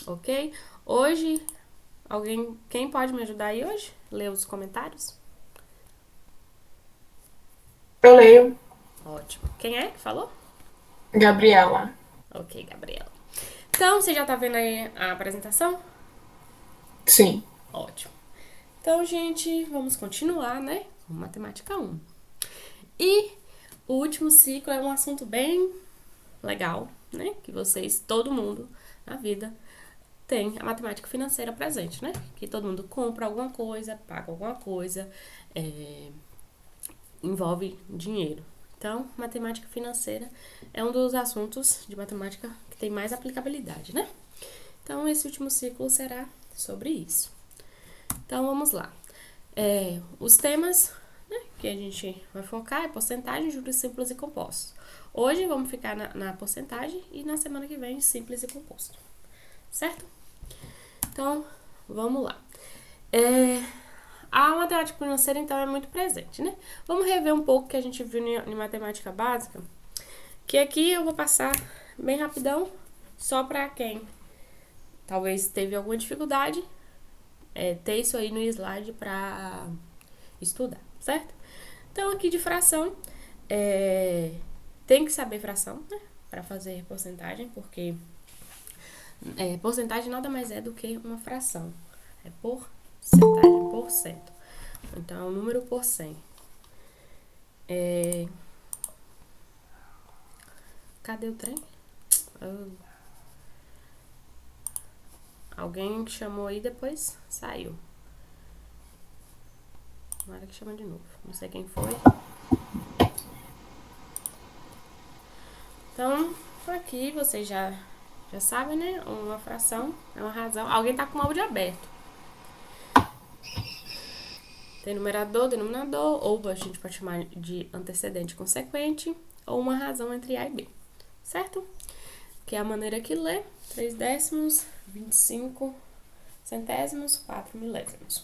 Ok? Hoje, quem pode me ajudar aí hoje? Ler os comentários? Eu leio. Ótimo. Quem é que falou? Gabriela. Ok, Gabriela. Então, você já tá vendo aí a apresentação? Sim. Ótimo. Então, gente, vamos continuar, né? Com Matemática 1. E o último ciclo é um assunto bem legal, né? Que vocês, todo mundo na vida, tem a matemática financeira presente, né? Que todo mundo compra alguma coisa, paga alguma coisa, envolve dinheiro. Então, matemática financeira é um dos assuntos de matemática que tem mais aplicabilidade, né? Então, esse último ciclo será sobre isso. Então, vamos lá. Os temas, né, que a gente vai focar é porcentagem, juros simples e compostos. Hoje vamos ficar na porcentagem e na semana que vem simples e composto. Certo? Então, vamos lá. A matemática financeira, então, é muito presente, né? Vamos rever um pouco o que a gente viu em matemática básica, que aqui eu vou passar bem rapidão, só para quem talvez teve alguma dificuldade, ter isso aí no slide para estudar, certo? Então, aqui de fração, tem que saber fração, né? Para fazer porcentagem, porque porcentagem nada mais é do que uma fração. É porcentagem, por cento. Então, é o número por 100. Cadê o trem? Oh. Alguém que chamou aí depois saiu. Tomara que chama de novo. Não sei quem foi. Então, aqui vocês já sabem, né? Uma fração é uma razão. Alguém tá com o áudio aberto. Tem numerador, denominador, ou a gente pode chamar de antecedente consequente, ou uma razão entre A e B. Certo? Que é a maneira que lê: 3 décimos, 25 centésimos, 4 milésimos.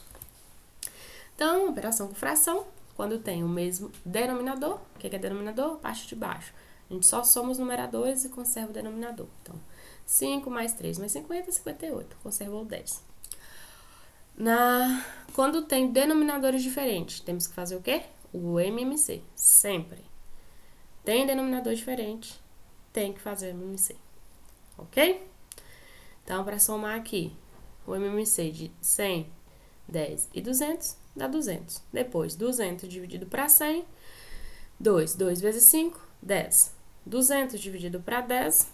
Então, operação com fração, quando tem o mesmo denominador. O que é denominador? Parte de baixo. A gente só soma os numeradores e conserva o denominador. Então, 5 mais 3 mais 50, 58. Conservou 10. Quando tem denominadores diferentes, temos que fazer o quê? O MMC. Sempre. Tem denominador diferente, tem que fazer o MMC. Ok? Então, para somar aqui, o MMC de 100, 10 e 200 dá 200. Depois, 200 dividido para 100, 2. 2 vezes 5, 10. 200 dividido para 10,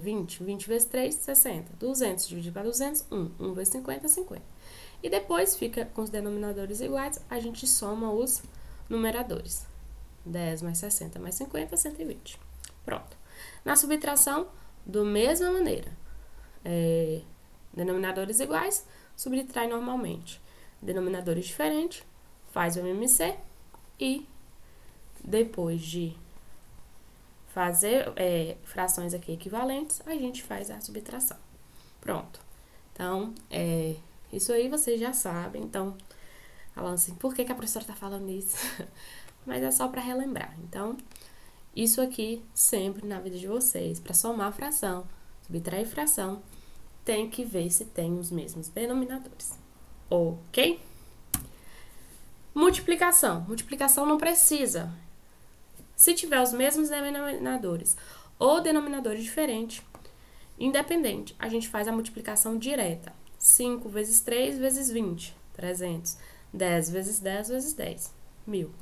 20. 20 vezes 3, 60. 200 dividido para 200, 1. 1 vezes 50, 50. E depois fica com os denominadores iguais, a gente soma os numeradores. 10 mais 60 mais 50, 120. Pronto. Na subtração, da mesma maneira. Denominadores iguais, subtrai normalmente. Denominadores diferentes, faz o MMC e depois de fazer frações aqui equivalentes, a gente faz a subtração. Pronto. Então, isso aí vocês já sabem. Então, falando assim, por que a professora está falando isso? Mas é só para relembrar. Então, isso aqui sempre na vida de vocês, para somar fração, subtrair fração, tem que ver se tem os mesmos denominadores. Ok? Multiplicação. Multiplicação não precisa. Se tiver os mesmos denominadores ou denominadores diferentes, independente, a gente faz a multiplicação direta. 5 vezes 3 vezes 20, 300. 10 vezes 10 vezes 10, 1000.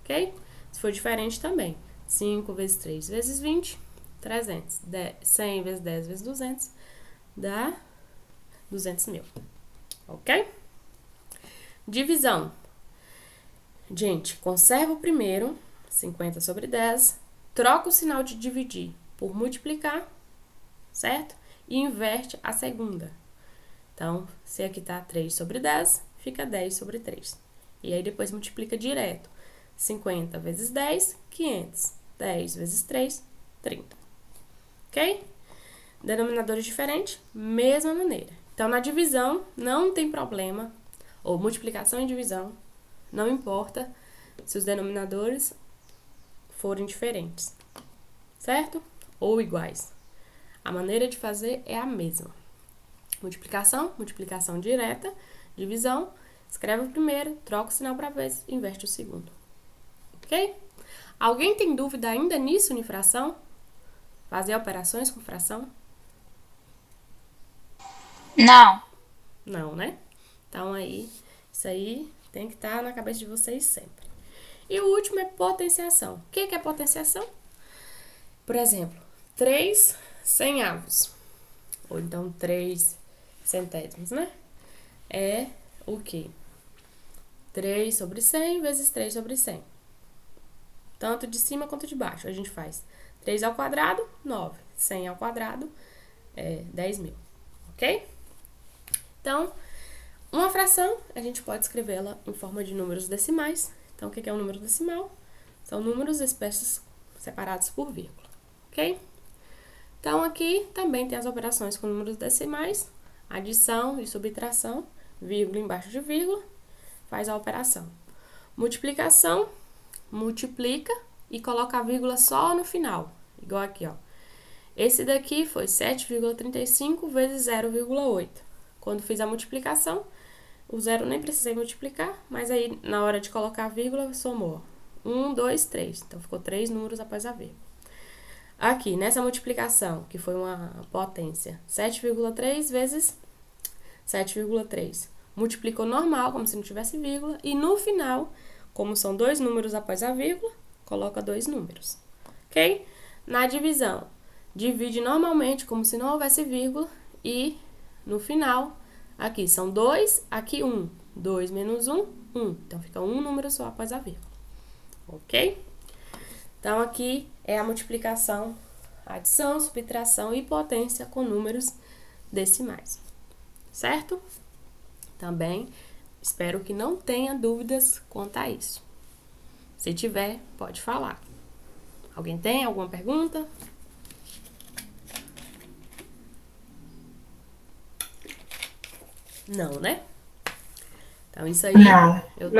Ok? Se for diferente também. 5 vezes 3 vezes 20, 300. 100 vezes 10 vezes 200, dá 200 mil. Ok? Divisão. Gente, conserva o primeiro, 50 sobre 10, troca o sinal de dividir por multiplicar, certo? E inverte a segunda. Então, se aqui tá 3 sobre 10, fica 10 sobre 3. E aí depois multiplica direto. 50 vezes 10, 500. 10 vezes 3, 30. Ok? Denominadores diferentes, mesma maneira. Então, na divisão, não tem problema, ou multiplicação e divisão, não importa se os denominadores forem diferentes, certo? Ou iguais. A maneira de fazer é a mesma. Multiplicação, multiplicação direta, divisão, escreve o primeiro, troca o sinal para vez, inverte o segundo. Ok? Alguém tem dúvida ainda nisso, em fração? Fazer operações com fração? Não. Não, né? Então, aí, isso aí tem que estar na cabeça de vocês sempre. E o último é potenciação. O que é potenciação? Por exemplo, 3 centavos. Ou então 3 centésimos, né? É o quê? 3 sobre 100 vezes 3 sobre 100. Tanto de cima quanto de baixo. A gente faz 3 ao quadrado, 9. 100 ao quadrado, 10.000. Ok? Então, uma fração, a gente pode escrevê-la em forma de números decimais. Então, o que é um número decimal? São números espécies separados por vírgula. Ok? Então, aqui também tem as operações com números decimais, adição e subtração, vírgula embaixo de vírgula, faz a operação. Multiplicação, multiplica e coloca a vírgula só no final, igual aqui, ó. Esse daqui foi 7,35 vezes 0,8. Quando fiz a multiplicação, o zero nem precisei multiplicar, mas aí na hora de colocar a vírgula, somou. 1, 2, 3. Então, ficou 3 números após a vírgula. Aqui, nessa multiplicação, que foi uma potência, 7,3 vezes 7,3. Multiplicou normal, como se não tivesse vírgula, e no final, como são 2 números após a vírgula, coloca 2 números. Ok? Na divisão, divide normalmente, como se não houvesse vírgula, e no final, aqui são 2, aqui 1. 2 menos 1, 1. Então, fica um número só após a vírgula. Ok? Então, aqui é a multiplicação, adição, subtração e potência com números decimais. Certo? Também espero que não tenha dúvidas quanto a isso. Se tiver, pode falar. Alguém tem alguma pergunta? Não, né? Então, isso aí, eu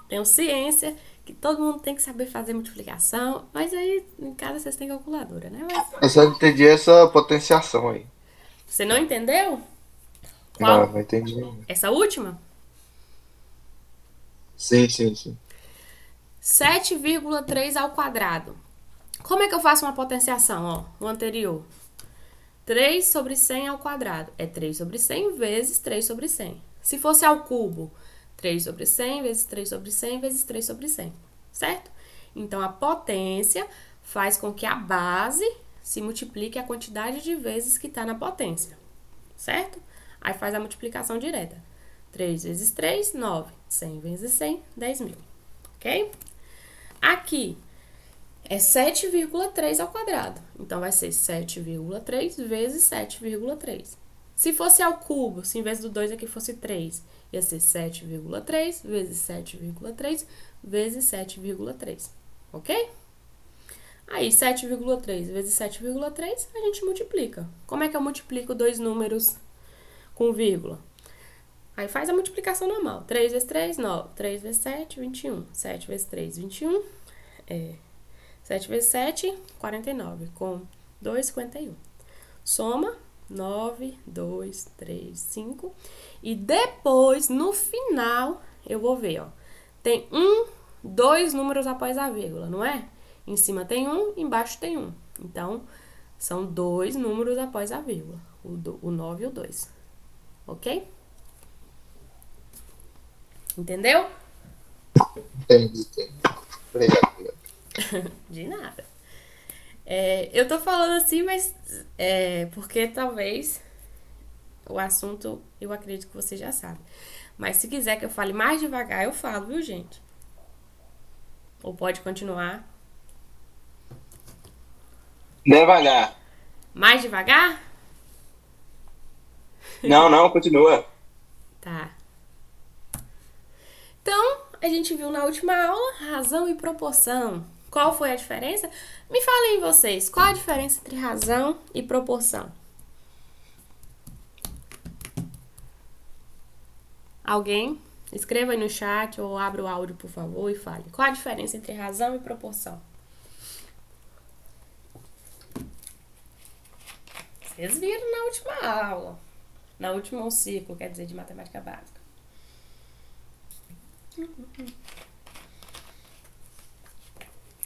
tenho ciência que todo mundo tem que saber fazer multiplicação, mas aí em casa vocês têm calculadora, né? Mas Eu só entendi essa potenciação aí. você não entendeu? Não, Qual? não entendi. Essa última? Sim, sim, sim. 7,3 ao quadrado. Como é que eu faço uma potenciação, ó? O anterior. 3 sobre 100 ao quadrado. É 3 sobre 100 vezes 3 sobre 100. Se fosse ao cubo, 3 sobre 100 vezes 3 sobre 100 vezes 3 sobre 100. Certo? Então, a potência faz com que a base se multiplique a quantidade de vezes que está na potência. Certo? Aí faz a multiplicação direta. 3 vezes 3, 9. 100 vezes 100, 10.000. Ok? Aqui é 7,3 ao quadrado. Então, vai ser 7,3 vezes 7,3. Se fosse ao cubo, se em vez do 2 aqui fosse 3, ia ser 7,3 vezes 7,3 vezes 7,3. Ok? Aí, 7,3 vezes 7,3, a gente multiplica. Como é que eu multiplico dois números com vírgula? Aí faz a multiplicação normal. 3 vezes 3, 9. 3 vezes 7, 21. 7 vezes 3, 21. 7 vezes 7, 49. Com 2, 51. Soma 9, 2, 3, 5. E depois, no final, eu vou ver, ó. Tem 2 números após a vírgula, não é? Em cima tem 1, embaixo tem 1. Então, são 2 números após a vírgula. O 9 e o 2. Ok? Entendeu? Entendi. Obrigado. De nada. Eu tô falando assim, mas porque talvez o assunto eu acredito que você já sabe. Mas se quiser que eu fale mais devagar, eu falo, viu, gente? Ou pode continuar. Devagar. Mais devagar? Não, continua. Tá. Então, a gente viu na última aula razão e proporção. Qual foi a diferença? Me falem vocês, qual a diferença entre razão e proporção? Alguém? Escreva aí no chat ou abra o áudio, por favor, e fale. Qual a diferença entre razão e proporção? Vocês viram na última aula. Na última ciclo, quer dizer, de matemática básica.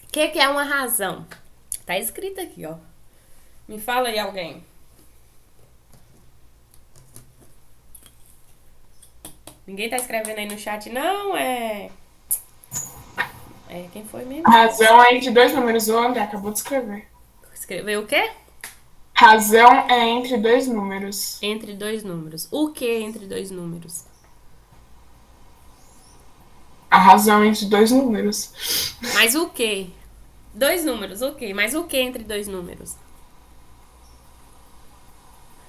O que é uma razão? Tá escrito aqui, ó. Me fala aí alguém. Ninguém tá escrevendo aí no chat, não? Quem foi mesmo? Razão é entre dois números. O André acabou de escrever. Escreveu o quê? Razão é entre dois números. Entre dois números. O que entre dois números? A razão é entre dois números. Mas o que? Dois números, ok. Mas o que entre dois números?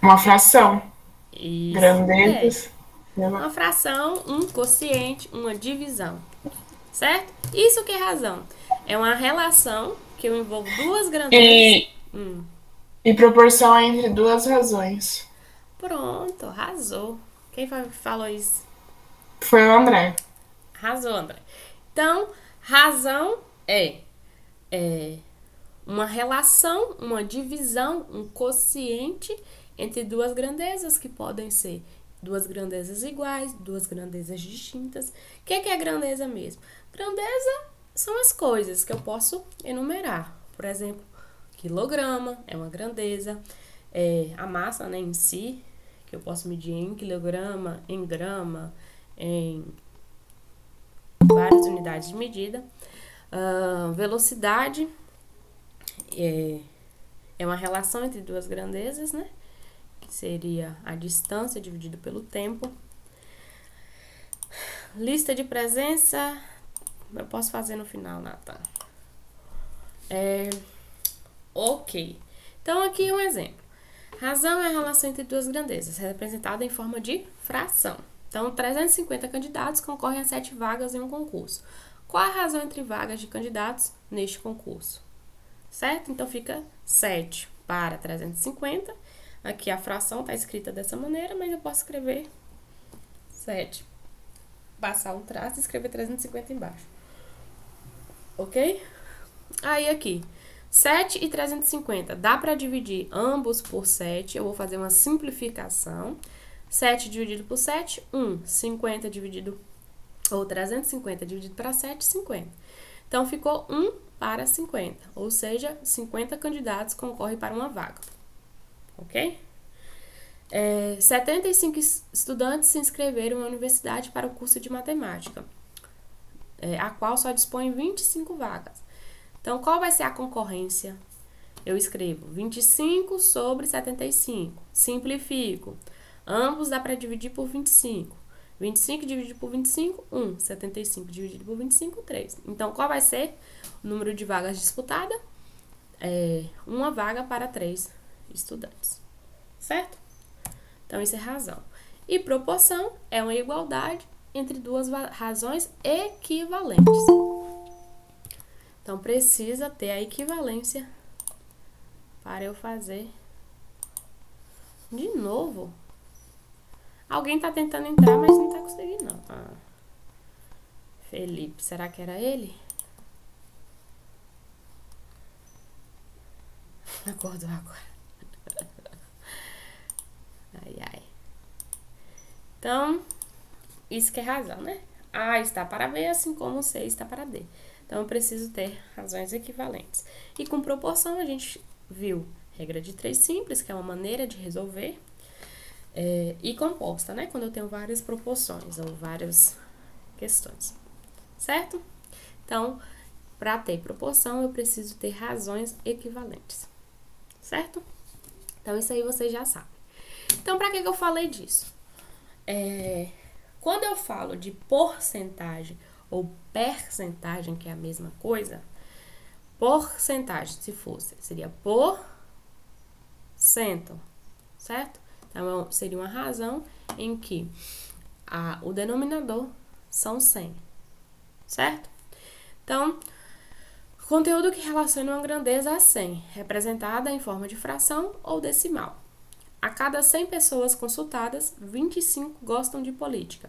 Uma fração. Isso. Grandezas. Uma fração, um quociente, uma divisão. Certo? Isso que é razão. É uma relação que eu envolvo duas grandezas. E proporção é entre duas razões. Pronto, arrasou. Quem falou isso? Foi o André. Arrasou, André. Então, razão é uma relação, uma divisão, um quociente entre duas grandezas, que podem ser duas grandezas iguais, duas grandezas distintas. O que é grandeza mesmo? Grandeza são as coisas que eu posso enumerar. Por exemplo, quilograma é uma grandeza. A massa, né, em si, que eu posso medir em quilograma, em grama, em várias unidades de medida. Velocidade é uma relação entre duas grandezas, né? Que seria a distância dividido pelo tempo. Lista de presença, eu posso fazer no final, Nathan. Ok. Então, aqui um exemplo. Razão é a relação entre duas grandezas, representada em forma de fração. Então, 350 candidatos concorrem a 7 vagas em um concurso. Qual a razão entre vagas de candidatos neste concurso? Certo? Então, fica 7 para 350. Aqui a fração está escrita dessa maneira, mas eu posso escrever 7. Passar um traço e escrever 350 embaixo. Ok? Aí, aqui. 7 e 350. Dá para dividir ambos por 7. Eu vou fazer uma simplificação. 7 dividido por 7, 1. 50 dividido, ou 350 dividido para 7, 50. Então, ficou 1 para 50. Ou seja, 50 candidatos concorrem para uma vaga. Ok? 75 estudantes se inscreveram na universidade para o curso de matemática, a qual só dispõe 25 vagas. Então, qual vai ser a concorrência? Eu escrevo 25 sobre 75. Simplifico. Ambos dá para dividir por 25. 25 dividido por 25, 1. 75 dividido por 25, 3. Então, qual vai ser o número de vagas disputadas? Uma vaga para 3 estudantes. Certo? Então, isso é razão. E proporção é uma igualdade entre duas razões equivalentes. Então, precisa ter a equivalência para eu fazer. De novo. Alguém tá tentando entrar, mas não tá conseguindo, não. Felipe, será que era ele? Acordou agora. Ai. Então, isso que é razão, né? A está para B, assim como C está para D. Então, eu preciso ter razões equivalentes. E com proporção, a gente viu regra de 3 simples, que é uma maneira de resolver. E composta, né? Quando eu tenho várias proporções ou várias questões. Certo? Então, para ter proporção, eu preciso ter razões equivalentes. Certo? Então, isso aí vocês já sabem. Então, para que eu falei disso? Quando eu falo de porcentagem ou percentagem, que é a mesma coisa, porcentagem, se fosse, seria por cento, certo? Então, seria uma razão em que o denominador são 100, certo? Então, conteúdo que relaciona uma grandeza a 100, representada em forma de fração ou decimal. A cada 100 pessoas consultadas, 25 gostam de política.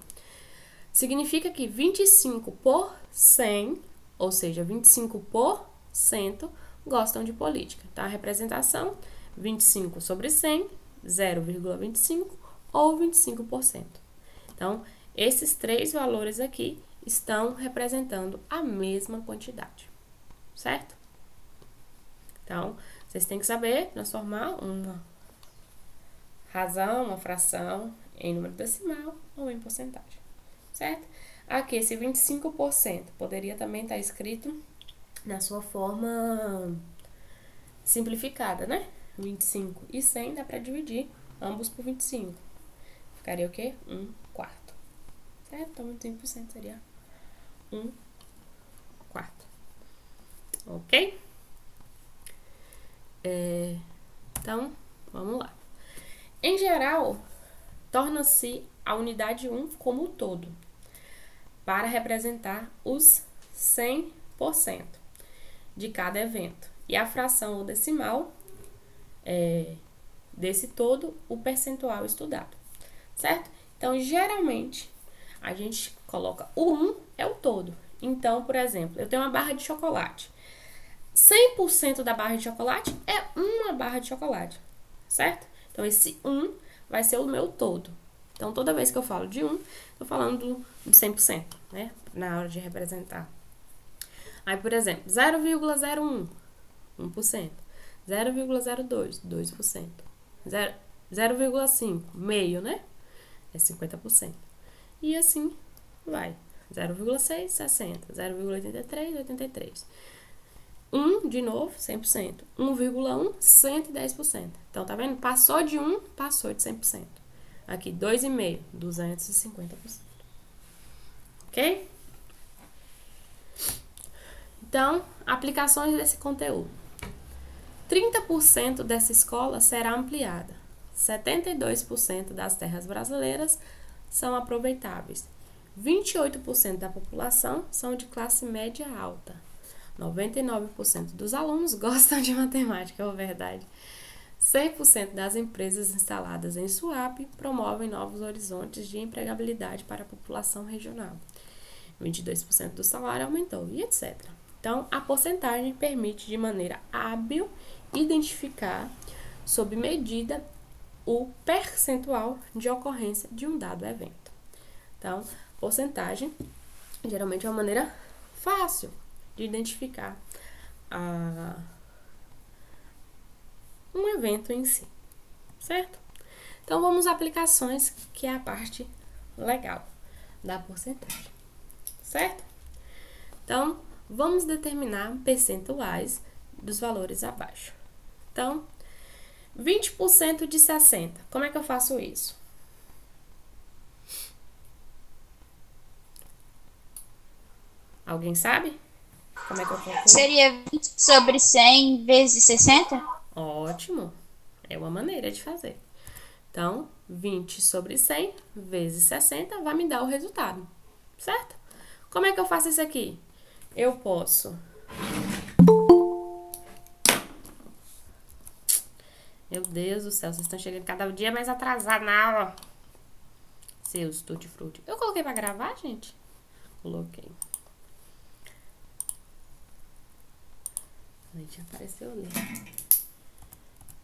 Significa que 25 por 100, ou seja, 25%, gostam de política. Então, a representação, 25 sobre 100, 0,25 ou 25%. Então, esses três valores aqui estão representando a mesma quantidade, certo? Então, vocês têm que saber transformar uma razão, uma fração em número decimal ou em porcentagem, certo? Aqui, esse 25% poderia também estar escrito na sua forma simplificada, né? 25 e 100 dá para dividir ambos por 25. Ficaria o quê? 1/4. Certo? Então, 25% seria 1/4. Ok? Então, vamos lá. Em geral, torna-se a unidade 1 como um todo, para representar os 100% de cada evento. E a fração ou decimal desse todo, o percentual estudado, certo? Então, geralmente, a gente coloca o 1 é o todo. Então, por exemplo, eu tenho uma barra de chocolate. 100% da barra de chocolate é uma barra de chocolate, certo? Então, esse 1 vai ser o meu todo. Então, toda vez que eu falo de 1, tô falando de 100%, né? Na hora de representar. Aí, por exemplo, 0,01, 1%. 0,02, 2%. 0,5, meio, né? É 50%. E assim vai. 0,6, 60. 0,83, 83. 1, de novo, 100%. 1,1, 110%. Então, tá vendo? Passou de 1, passou de 100%. Aqui, 2,5, 250%. Ok? Então, aplicações desse conteúdo. 30% dessa escola será ampliada. 72% das terras brasileiras são aproveitáveis. 28% da população são de classe média alta. 99% dos alunos gostam de matemática, é verdade. 100% das empresas instaladas em Suape promovem novos horizontes de empregabilidade para a população regional. 22% do salário aumentou, e etc. Então, a porcentagem permite, de maneira hábil, identificar, sob medida, o percentual de ocorrência de um dado evento. Então, porcentagem, geralmente, é uma maneira fácil de identificar um evento em si, certo? Então, vamos às aplicações, que é a parte legal da porcentagem, certo? Então, vamos determinar percentuais dos valores abaixo. Então, 20% de 60. Como é que eu faço isso? Alguém sabe? Como é que eu calculo? Seria 20 sobre 100 vezes 60? Ótimo. É uma maneira de fazer. Então, 20 sobre 100 vezes 60 vai me dar o resultado, certo? Como é que eu faço isso aqui? Eu posso... Meu Deus do céu, vocês estão chegando cada dia mais atrasados na aula. Seus tutti-frutti. Eu coloquei pra gravar, gente? Coloquei. Gente, apareceu ali.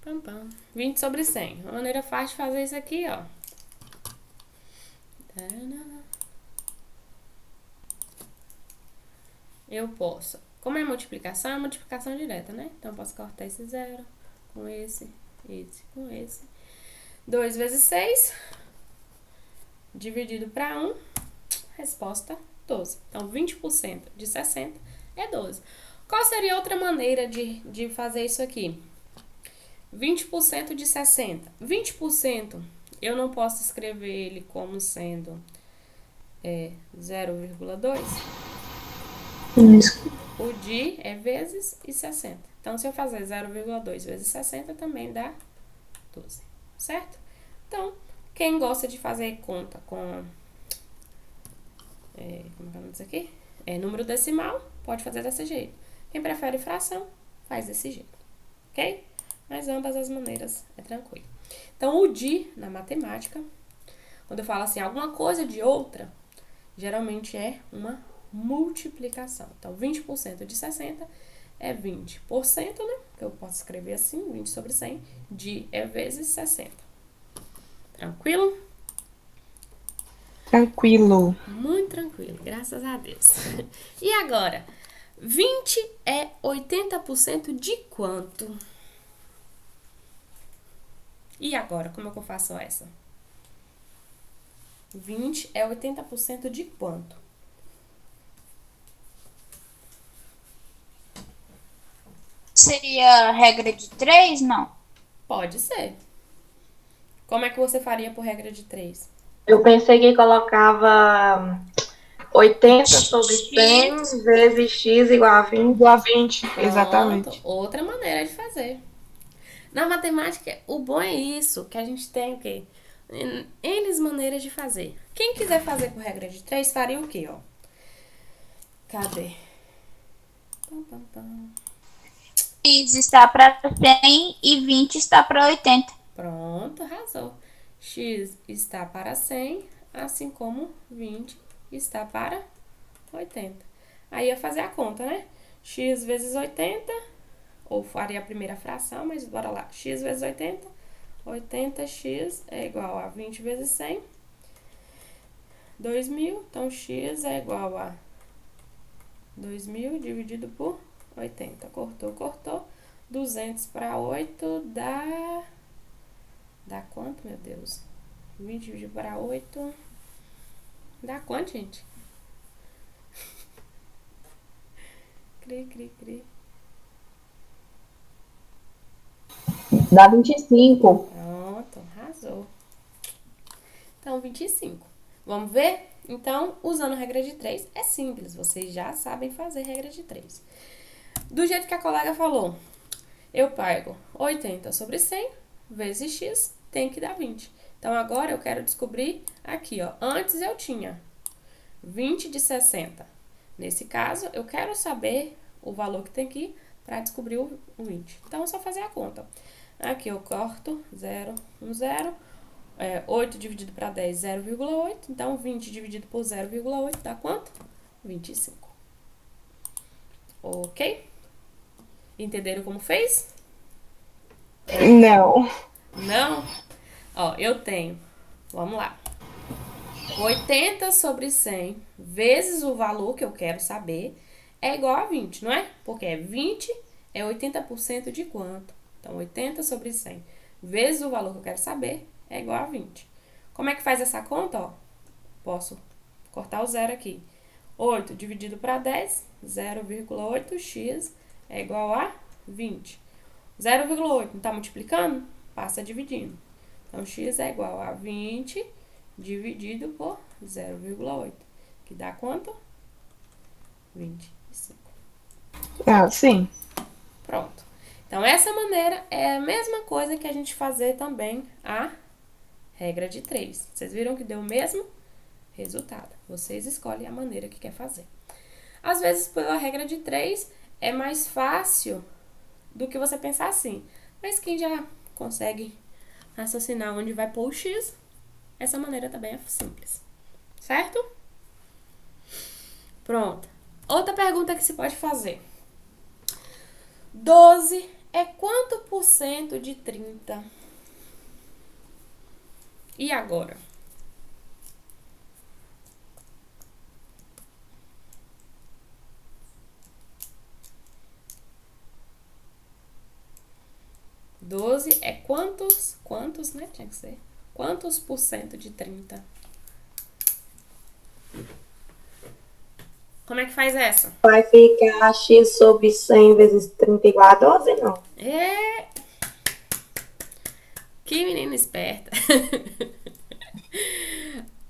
Pam, pam. 20 sobre 100. Uma maneira fácil de fazer isso aqui, ó. Eu posso. Como é multiplicação direta, né? Então, eu posso cortar esse zero com esse com esse. 2 vezes 6, dividido para 1, resposta 12. Então, 20% de 60 é 12. Qual seria outra maneira de fazer isso aqui? 20% de 60. 20% eu não posso escrever ele como sendo 0,2. O de é vezes e 60. Então, se eu fazer 0,2 vezes 60, também dá 12, certo? Então, quem gosta de fazer conta com... como é que é o nome disso aqui? Número decimal, pode fazer desse jeito. Quem prefere fração, faz desse jeito, ok? Mas ambas as maneiras é tranquilo. Então, o de, na matemática, quando eu falo assim, alguma coisa de outra, geralmente é uma multiplicação. Então, 20% de 60 é 20%, né? Eu posso escrever assim, 20 sobre 100. É vezes 60. Tranquilo? Tranquilo. Muito tranquilo, graças a Deus. E agora, 20 é 80% de quanto? E agora, como é que eu faço essa? 20 é 80% de quanto? Seria regra de 3? Não. Pode ser. Como é que você faria por regra de 3? Eu pensei que colocava 80 sobre 100 vezes x igual a 20. Igual a 20, exatamente. Pronto, outra maneira de fazer. Na matemática, o bom é isso, que a gente tem o quê? N maneiras de fazer. Quem quiser fazer por regra de 3, faria o quê, ó? Cadê? Pam, pam, pam. X está para 100 e 20 está para 80. Pronto, arrasou. X está para 100, assim como 20 está para 80. Aí ia fazer a conta, né? X vezes 80, ou faria a primeira fração, mas bora lá. X vezes 80, 80x é igual a 20 vezes 100, 2.000. Então, x é igual a 2.000 dividido por 80. Cortou, cortou. 200 para 8 dá... Dá quanto, meu Deus? 20 dividido para 8... Dá quanto, gente? Cri, cri, cri. Dá 25. Pronto, arrasou. Então, 25. Vamos ver? Então, usando a regra de 3, é simples. Vocês já sabem fazer regra de 3. Do jeito que a colega falou, eu pego 80 sobre 100 vezes x, tem que dar 20. Então, agora eu quero descobrir aqui, ó. Antes eu tinha 20 de 60. Nesse caso, eu quero saber o valor que tem aqui para descobrir o 20. Então, é só fazer a conta. Aqui eu corto 0, 1, 0. 8 dividido para 10, 0,8. Então, 20 dividido por 0,8 dá quanto? 25. Ok? Entenderam como fez? Não. Não? Ó, eu tenho, vamos lá, 80 sobre 100 vezes o valor que eu quero saber é igual a 20, não é? Porque 20 é 80% de quanto? Então, 80 sobre 100 vezes o valor que eu quero saber é igual a 20. Como é que faz essa conta, ó? Posso cortar o zero aqui. 8 dividido para 10, 0,8x é igual a 20. 0,8 não está multiplicando? Passa dividindo. Então, x é igual a 20 dividido por 0,8. Que dá quanto? 25. Ah, sim. Pronto. Então, essa maneira é a mesma coisa que a gente fazer também a regra de 3. Vocês viram que deu o mesmo resultado. Vocês escolhem a maneira que quer fazer. Às vezes, pela regra de 3, é mais fácil do que você pensar assim. Mas quem já consegue raciocinar onde vai pôr o x, essa maneira também é simples. Certo? Pronto. Outra pergunta que se pode fazer. 12 é quanto por cento de 30? E agora? Doze é quantos, né? Tinha que ser. Quantos por cento de 30? Como é que faz essa? Vai ficar x sobre 100 vezes 30 igual a 12, não? Que menina esperta.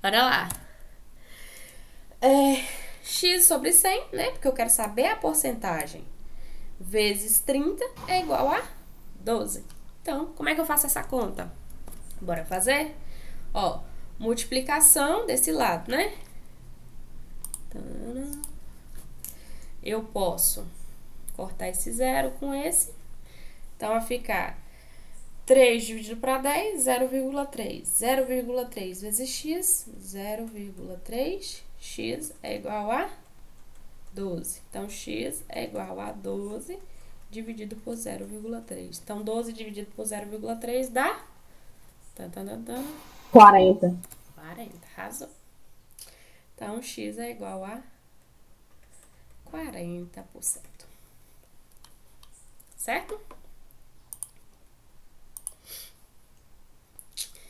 Bora lá. X sobre 100, né? Porque eu quero saber a porcentagem. Vezes 30 é igual a 12. Então, como é que eu faço essa conta? Bora fazer? Ó, multiplicação desse lado, né? Eu posso cortar esse zero com esse. Então, vai ficar 3 dividido para 10, 0,3. 0,3 vezes x, 0,3. X é igual a 12. Então, x é igual a 12 dividido por 0,3. Então, 12 dividido por 0,3 dá... 40. 40, arrasou. Então, x é igual a 40%. Certo?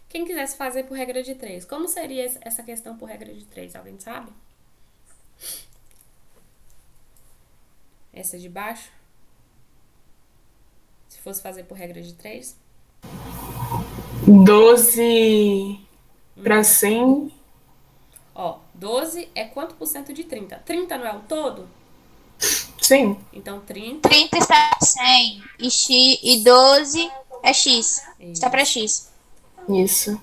Quem quisesse fazer por regra de 3, como seria essa questão por regra de 3? Alguém sabe? Essa de baixo? Se fosse fazer por regra de 3? 12 para 100. Ó, 12 é quanto por cento de 30? 30 não é o todo? Sim. Então, 30... 30 está para 100 e 12 é x. Está para x. Isso.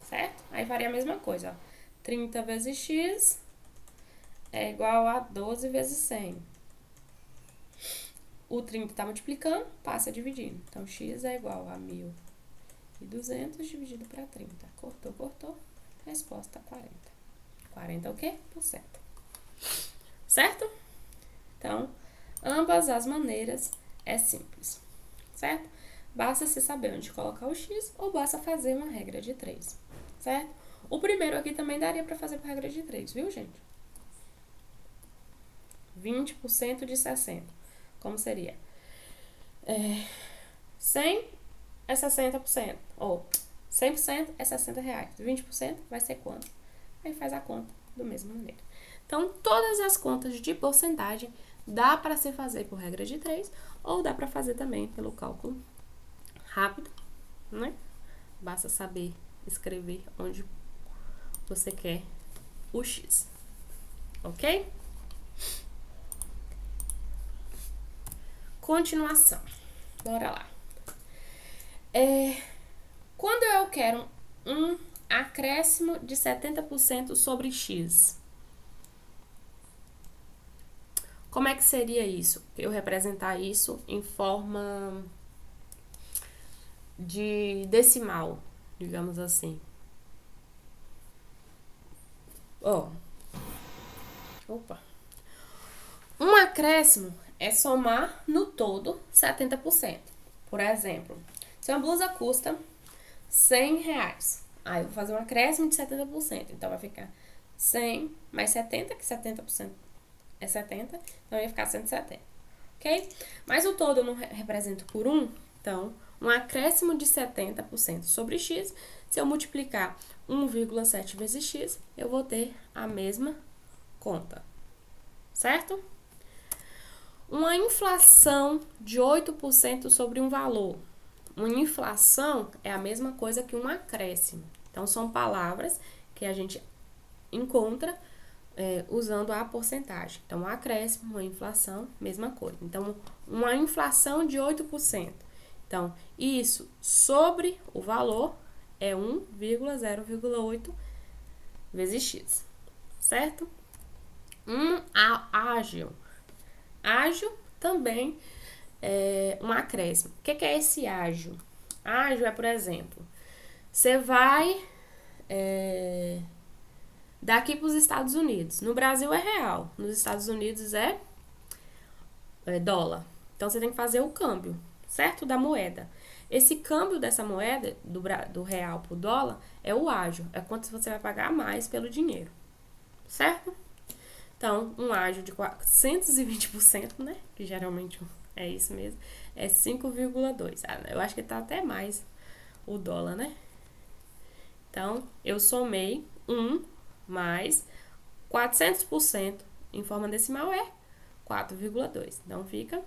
Certo? Aí faria a mesma coisa, ó. 30 vezes x é igual a 12 vezes 100. O 30 tá multiplicando, passa dividindo. Então, x é igual a 1.200 dividido para 30. Cortou. Resposta 40. 40 é o quê? Por cento. Certo? Então, ambas as maneiras é simples. Certo? Basta você saber onde colocar o x ou basta fazer uma regra de 3. Certo? O primeiro aqui também daria para fazer por regra de 3, viu, gente? 20% de 60. Como seria? 100 é 60%. Ou 100% é 60 reais. 20% vai ser quanto? Aí faz a conta da mesma maneira. Então, todas as contas de porcentagem dá para se fazer por regra de 3 ou dá para fazer também pelo cálculo rápido, né? Basta saber escrever onde você quer o x. Ok? Continuação. Bora lá. Quando eu quero um acréscimo de 70% sobre x, como é que seria isso? Eu representar isso em forma de decimal, digamos assim. Um acréscimo é somar no todo 70%. Por exemplo, se uma blusa custa 100 reais, aí eu vou fazer um acréscimo de 70%. Então, vai ficar 100 mais 70, que 70% é 70, então ia ficar 170, ok? Mas o todo eu não represento por 1, então, um acréscimo de 70% sobre x, se eu multiplicar 1,7 vezes x, eu vou ter a mesma conta, certo? Uma inflação de 8% sobre um valor. Uma inflação é a mesma coisa que um acréscimo. Então, são palavras que a gente encontra usando a porcentagem. Então, um acréscimo, uma inflação, mesma coisa. Então, uma inflação de 8%. Então, isso sobre o valor é 1,0,8 vezes x, certo? Ágil. Ágil também é um acréscimo. O que é esse ágil? Ágil é, por exemplo, você vai daqui para os Estados Unidos. No Brasil é real, nos Estados Unidos é dólar. Então, você tem que fazer o câmbio, certo? Da moeda. Esse câmbio dessa moeda, do real para o dólar, é o ágil. É quanto você vai pagar mais pelo dinheiro, certo? Então, um ágio de 420%, né? Que geralmente é isso mesmo. É 5,2. Eu acho que tá até mais o dólar, né? Então, eu somei 1 mais 400% em forma decimal é 4,2. Então, fica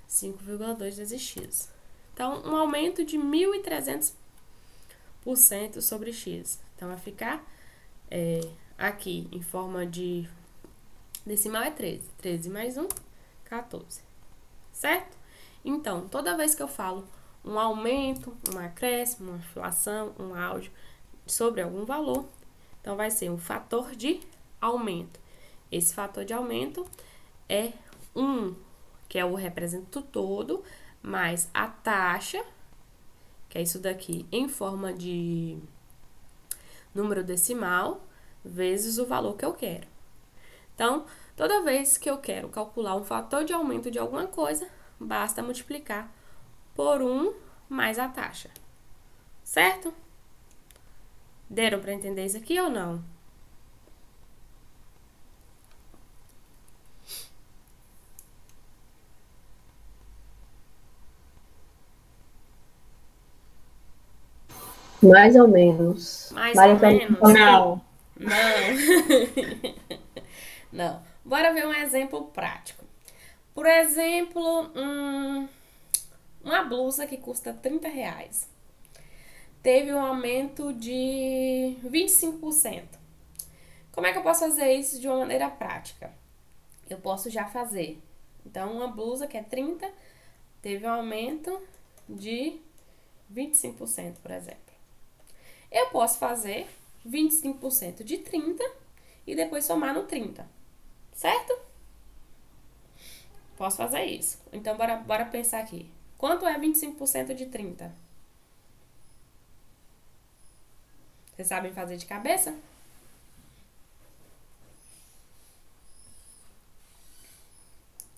5,2 vezes x. Então, um aumento de 1.300% sobre x. Então, vai ficar aqui em forma de decimal é 13. 13 mais 1, 14. Certo? Então, toda vez que eu falo um aumento, um acréscimo, uma inflação, um ágio sobre algum valor, então vai ser um fator de aumento. Esse fator de aumento é 1, que é o represento todo, mais a taxa, que é isso daqui, em forma de número decimal, vezes o valor que eu quero. Então, Toda vez que eu quero calcular um fator de aumento de alguma coisa, basta multiplicar por 1 mais a taxa. Certo? Deram para entender isso aqui ou não? Mais ou menos. Mais Maria ou tá- menos? Não. Não. Não. Bora ver um exemplo prático. Por exemplo, uma blusa que custa R$30 teve um aumento de 25%. Como é que eu posso fazer isso de uma maneira prática? Eu posso já fazer. Então, uma blusa que é 30 teve um aumento de 25%, por exemplo. Eu posso fazer 25% de 30 e depois somar no 30, certo? Posso fazer isso. Então, bora pensar aqui. Quanto é 25% de 30? Vocês sabem fazer de cabeça?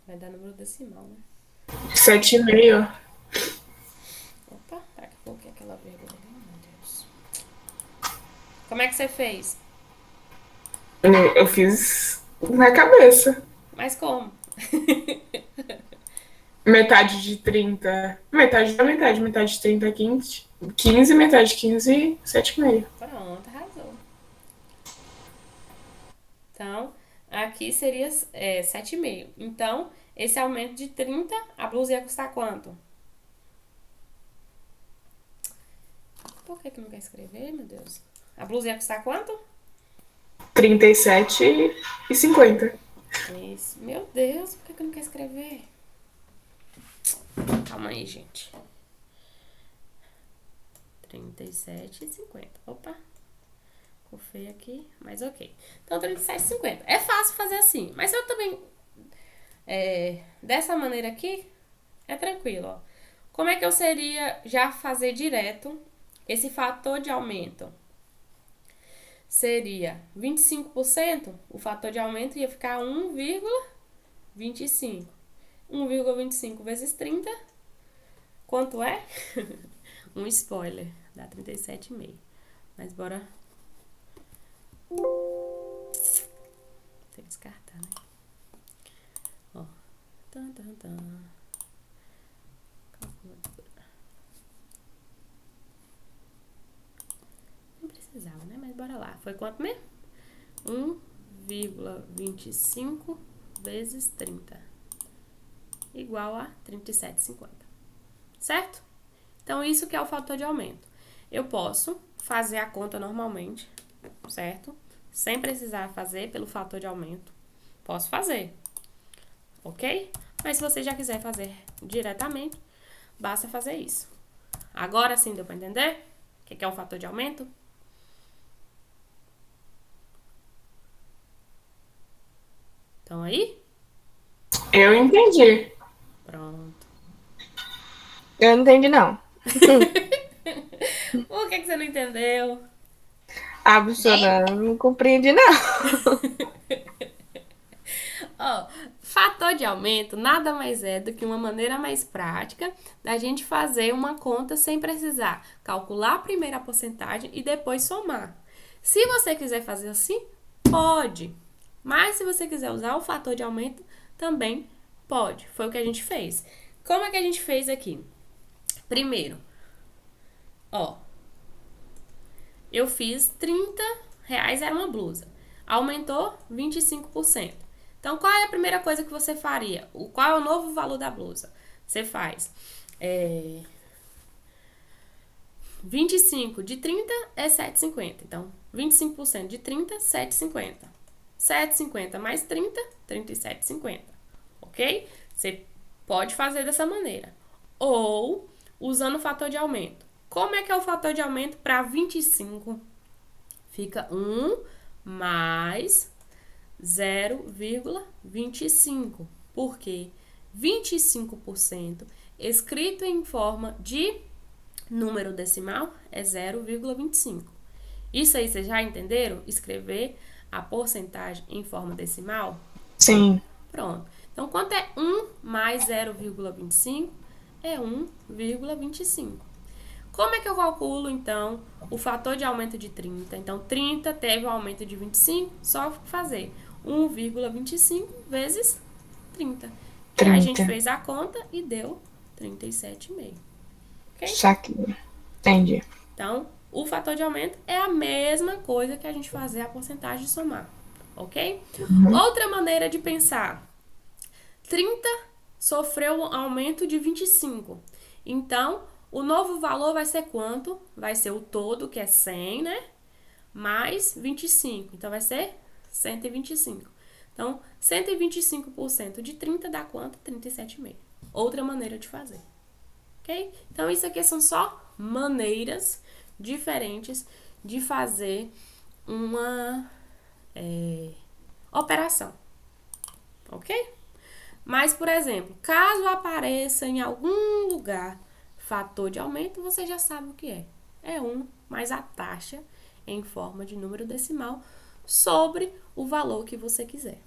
Vai dar número decimal, né? 7,5. Opa, para que eu coloquei aquela vírgula ali, meu Deus. Como é que você fez? Eu fiz na cabeça. Mas como? Metade de 30. Metade da metade. Metade de 30 é 15. 15, metade de 15, 7,5. Pronto, arrasou. Então, aqui seria 7,5. Então, esse aumento de 30, a blusa ia custar quanto? Por que não quer escrever, meu Deus? A blusa ia custar quanto? 37,50. Isso. Meu Deus, por que não quer escrever? Calma aí, gente. 37,50. Opa. Ficou feio aqui, mas ok. Então, 37,50. É fácil fazer assim. Mas eu também... dessa maneira aqui, é tranquilo, ó. Como é que eu seria já fazer direto esse fator de aumento? Seria 25%, o fator de aumento ia ficar 1,25. 1,25 vezes 30, quanto é? Um spoiler, dá 37,5. Mas bora... Tem que descartar, né? Ó. Calculadora. Não precisava, né? Mas bora lá. Foi quanto mesmo? 1,25 vezes 30. Igual a 37,50. Certo? Então, isso que é o fator de aumento. Eu posso fazer a conta normalmente, certo? Sem precisar fazer pelo fator de aumento. Posso fazer, ok? Mas se você já quiser fazer diretamente, basta fazer isso. Agora sim deu para entender o que é o fator de aumento? Estão aí? Eu entendi. Pronto. Eu não entendi, não. Por que você não entendeu? A professora, eu não compreendi, não. Ó, fator de aumento nada mais é do que uma maneira mais prática da gente fazer uma conta sem precisar calcular primeiro a porcentagem e depois somar. Se você quiser fazer assim, pode. Mas se você quiser usar o fator de aumento, também pode. Foi o que a gente fez. Como é que a gente fez aqui? Primeiro, ó, eu fiz R$30 era uma blusa. Aumentou 25%. Então, qual é a primeira coisa que você faria? Qual é o novo valor da blusa? Você faz 25 de 30 é 7,50. Então, 25% de 30, 7,50. 7,50 mais 30, 37,50. Ok? Você pode fazer dessa maneira. Ou usando o fator de aumento. Como é que é o fator de aumento para 25? Fica 1 mais 0,25. Porque 25% escrito em forma de número decimal é 0,25. Isso aí vocês já entenderam? Escrever a porcentagem em forma decimal? Sim. Pronto. Então, quanto é 1 mais 0,25? É 1,25. Como é que eu calculo, então, o fator de aumento de 30? Então, 30 teve o aumento de 25, só fazer 1,25 vezes 30. E aí a gente 30. fez a conta e deu 37,5. Ok? Saquei. Entendi. Então, o fator de aumento é a mesma coisa que a gente fazer a porcentagem de somar. Ok? Outra maneira de pensar. 30 sofreu um aumento de 25. Então, o novo valor vai ser quanto? Vai ser o todo, que é 100, né? Mais 25. Então, vai ser 125. Então, 125% de 30 dá quanto? 37,5. Outra maneira de fazer. Ok? Então, isso aqui são só maneiras diferentes de fazer uma operação. Ok? Mas, por exemplo, caso apareça em algum lugar fator de aumento, você já sabe o que é. É 1 mais a taxa em forma de número decimal sobre o valor que você quiser.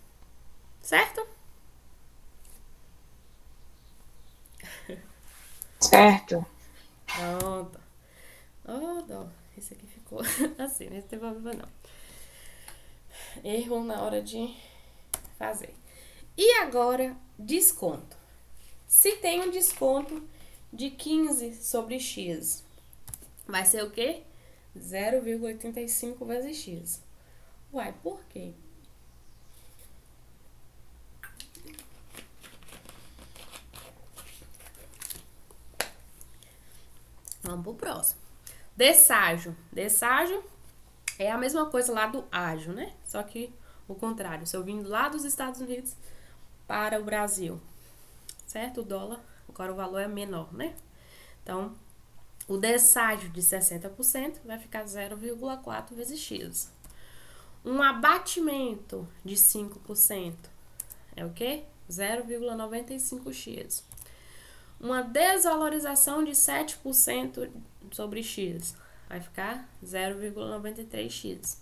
Certo? Certo. Pronto. Oh, dó. Esse aqui ficou assim, não tem problema não. Erro na hora de fazer. E agora, desconto. Se tem um desconto de 15 sobre x, vai ser o quê? 0,85 vezes x. Uai, por quê? Vamos pro próximo. Desságio. Desságio é a mesma coisa lá do ágio, né? Só que o contrário. Se eu vim lá dos Estados Unidos para o Brasil, certo? O dólar, agora o valor é menor, né? Então, o desságio de 60% vai ficar 0,4 vezes x. Um abatimento de 5% é o quê? 0,95x. Uma desvalorização de 7% sobre x vai ficar 0,93x.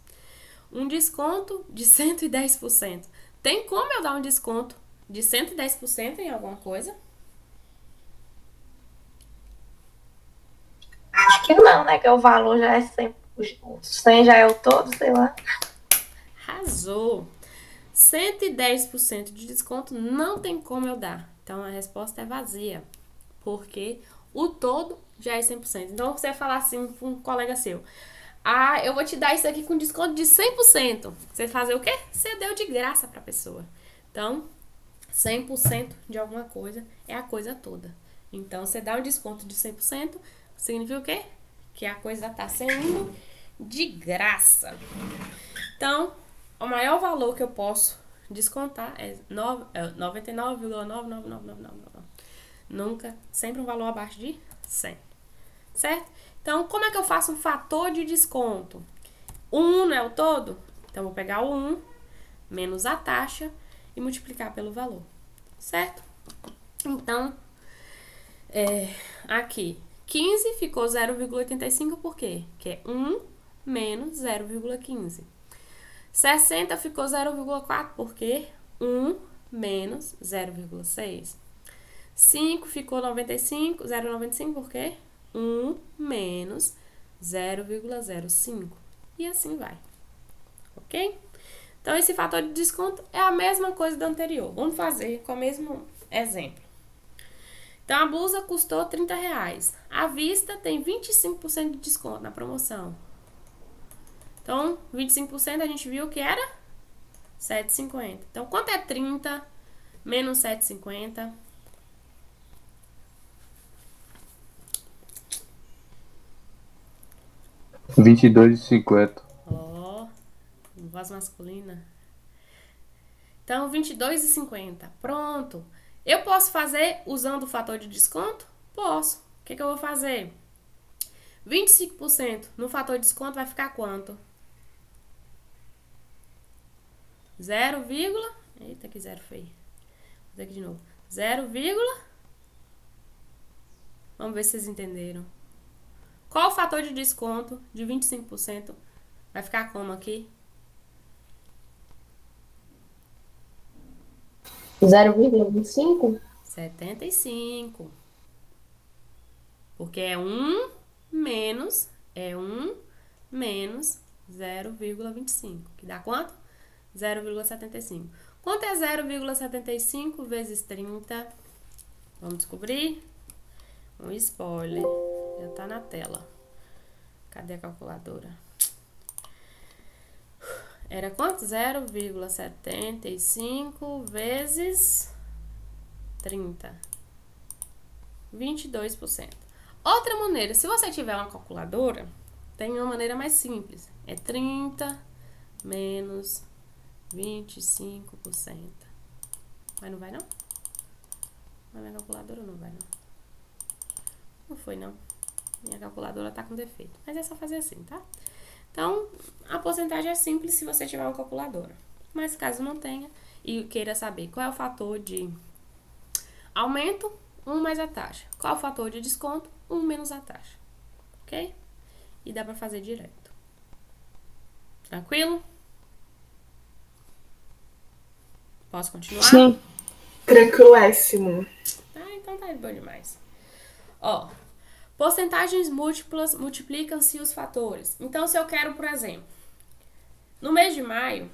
Um desconto de 110%. Tem como eu dar um desconto de 110% em alguma coisa? Acho que não, né? Que o valor já é 100, o 100 já é o todo, sei lá. Arrasou! 110% de desconto não tem como eu dar. Então, a resposta é vazia. Porque o todo já é 100%. Então, você vai falar assim para um colega seu. Ah, eu vou te dar isso aqui com desconto de 100%. Você fazer o quê? Você deu de graça para a pessoa. Então, 100% de alguma coisa é a coisa toda. Então, você dá um desconto de 100%, significa o quê? Que a coisa está sendo de graça. Então, o maior valor que eu posso descontar é 99,99999. Nunca, sempre um valor abaixo de 100. Certo? Então, como é que eu faço um fator de desconto? 1 não é o todo? Então, eu vou pegar o 1 menos a taxa e multiplicar pelo valor. Certo? Então, aqui, 15 ficou 0,85 por quê? Que é 1 menos 0,15. 60 ficou 0,4 por quê? 1 menos 0,6. 5 ficou 95, 0,95 por quê? 1 menos 0,05. E assim vai. Ok? Então, esse fator de desconto é a mesma coisa do anterior. Vamos fazer com o mesmo exemplo. Então, a blusa custou R$30. À vista, tem 25% de desconto na promoção. Então, 25% a gente viu que era R$7,50. Então, quanto é 30 menos 7,50? R$22,50. Ó, voz masculina. Então, 22,50. Pronto. Eu posso fazer usando o fator de desconto? Posso. O que eu vou fazer? 25% no fator de desconto vai ficar quanto? 0, eita, que zero feio. Vou fazer aqui de novo. 0, vamos ver se vocês entenderam. Qual o fator de desconto de 25%? Vai ficar como aqui? 0,25? 75. Porque é 1 menos 0,25. Que dá quanto? 0,75. Quanto é 0,75 vezes 30? Vamos descobrir? Um spoiler. Já tá na tela. Cadê a calculadora? Era quanto? 0,75 vezes 30. 22%. Outra maneira, se você tiver uma calculadora, tem uma maneira mais simples. É 30 menos 25%. Mas não vai não? A minha calculadora não vai não. Não foi não. Minha calculadora tá com defeito. Mas é só fazer assim, tá? Então, a porcentagem é simples se você tiver uma calculadora. Mas caso não tenha e queira saber qual é o fator de aumento, 1 mais a taxa. Qual é o fator de desconto? 1 menos a taxa. Ok? E dá pra fazer direto. Tranquilo? Posso continuar? Sim. Tranquilíssimo. Ah, então tá bom demais. Ó, porcentagens múltiplas multiplicam-se os fatores. Então, se eu quero, por exemplo, no mês de maio,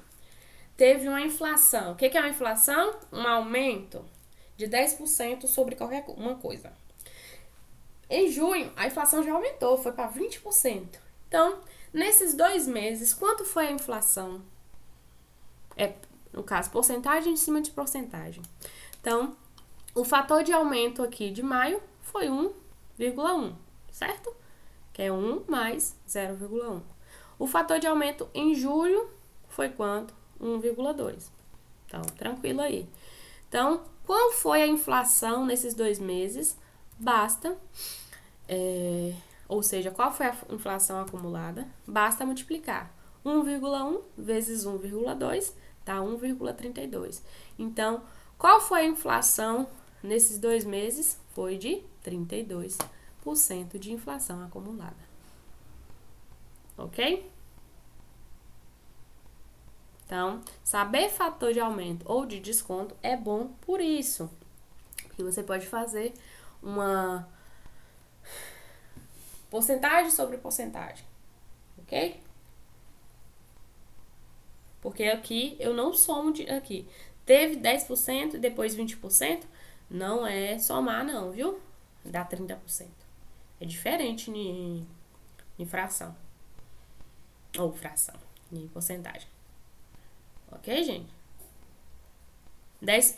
teve uma inflação. O que é uma inflação? Um aumento de 10% sobre qualquer uma coisa. Em junho, a inflação já aumentou, foi para 20%. Então, nesses 2 meses, quanto foi a inflação? No caso, porcentagem em cima de porcentagem. Então, o fator de aumento aqui de maio foi 1,1, certo? Que é 1 mais 0,1. O fator de aumento em julho foi quanto? 1,2. Então, tranquilo aí. Então, qual foi a inflação nesses 2 meses? Basta, ou seja, qual foi a inflação acumulada? Basta multiplicar 1,1 vezes 1,2 dá 1,32. Então, qual foi a inflação nesses 2 meses? Foi de 32% de inflação acumulada. Ok? Então, saber fator de aumento ou de desconto é bom por isso. Porque você pode fazer uma porcentagem sobre porcentagem. Ok? Porque aqui eu não somo aqui. Teve 10% e depois 20%. Não é somar não, viu? Dá 30%. É diferente em fração. Ou fração. Em porcentagem. Ok, gente? 10,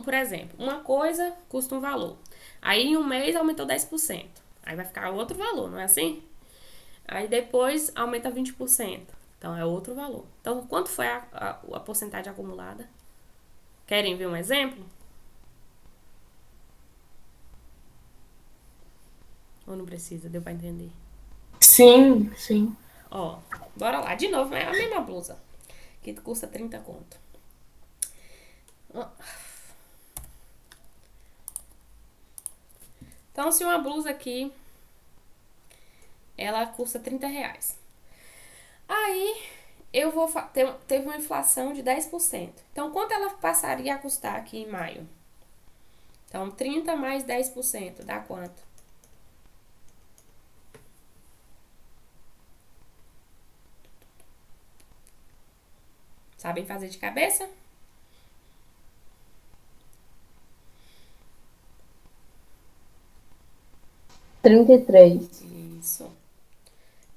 por exemplo, uma coisa custa um valor. Aí em um mês aumentou 10%. Aí vai ficar outro valor, não é assim? Aí depois aumenta 20%. Então é outro valor. Então, quanto foi a porcentagem acumulada? Querem ver um exemplo? Ou não precisa? Deu pra entender? Sim, sim. Ó, bora lá. De novo, é a mesma blusa. Que custa 30 conto. Então, se uma blusa aqui, ela custa 30 reais. Aí, eu vou teve uma inflação de 10%. Então, quanto ela passaria a custar aqui em maio? Então, 30 mais 10% dá quanto? Sabem fazer de cabeça? Isso.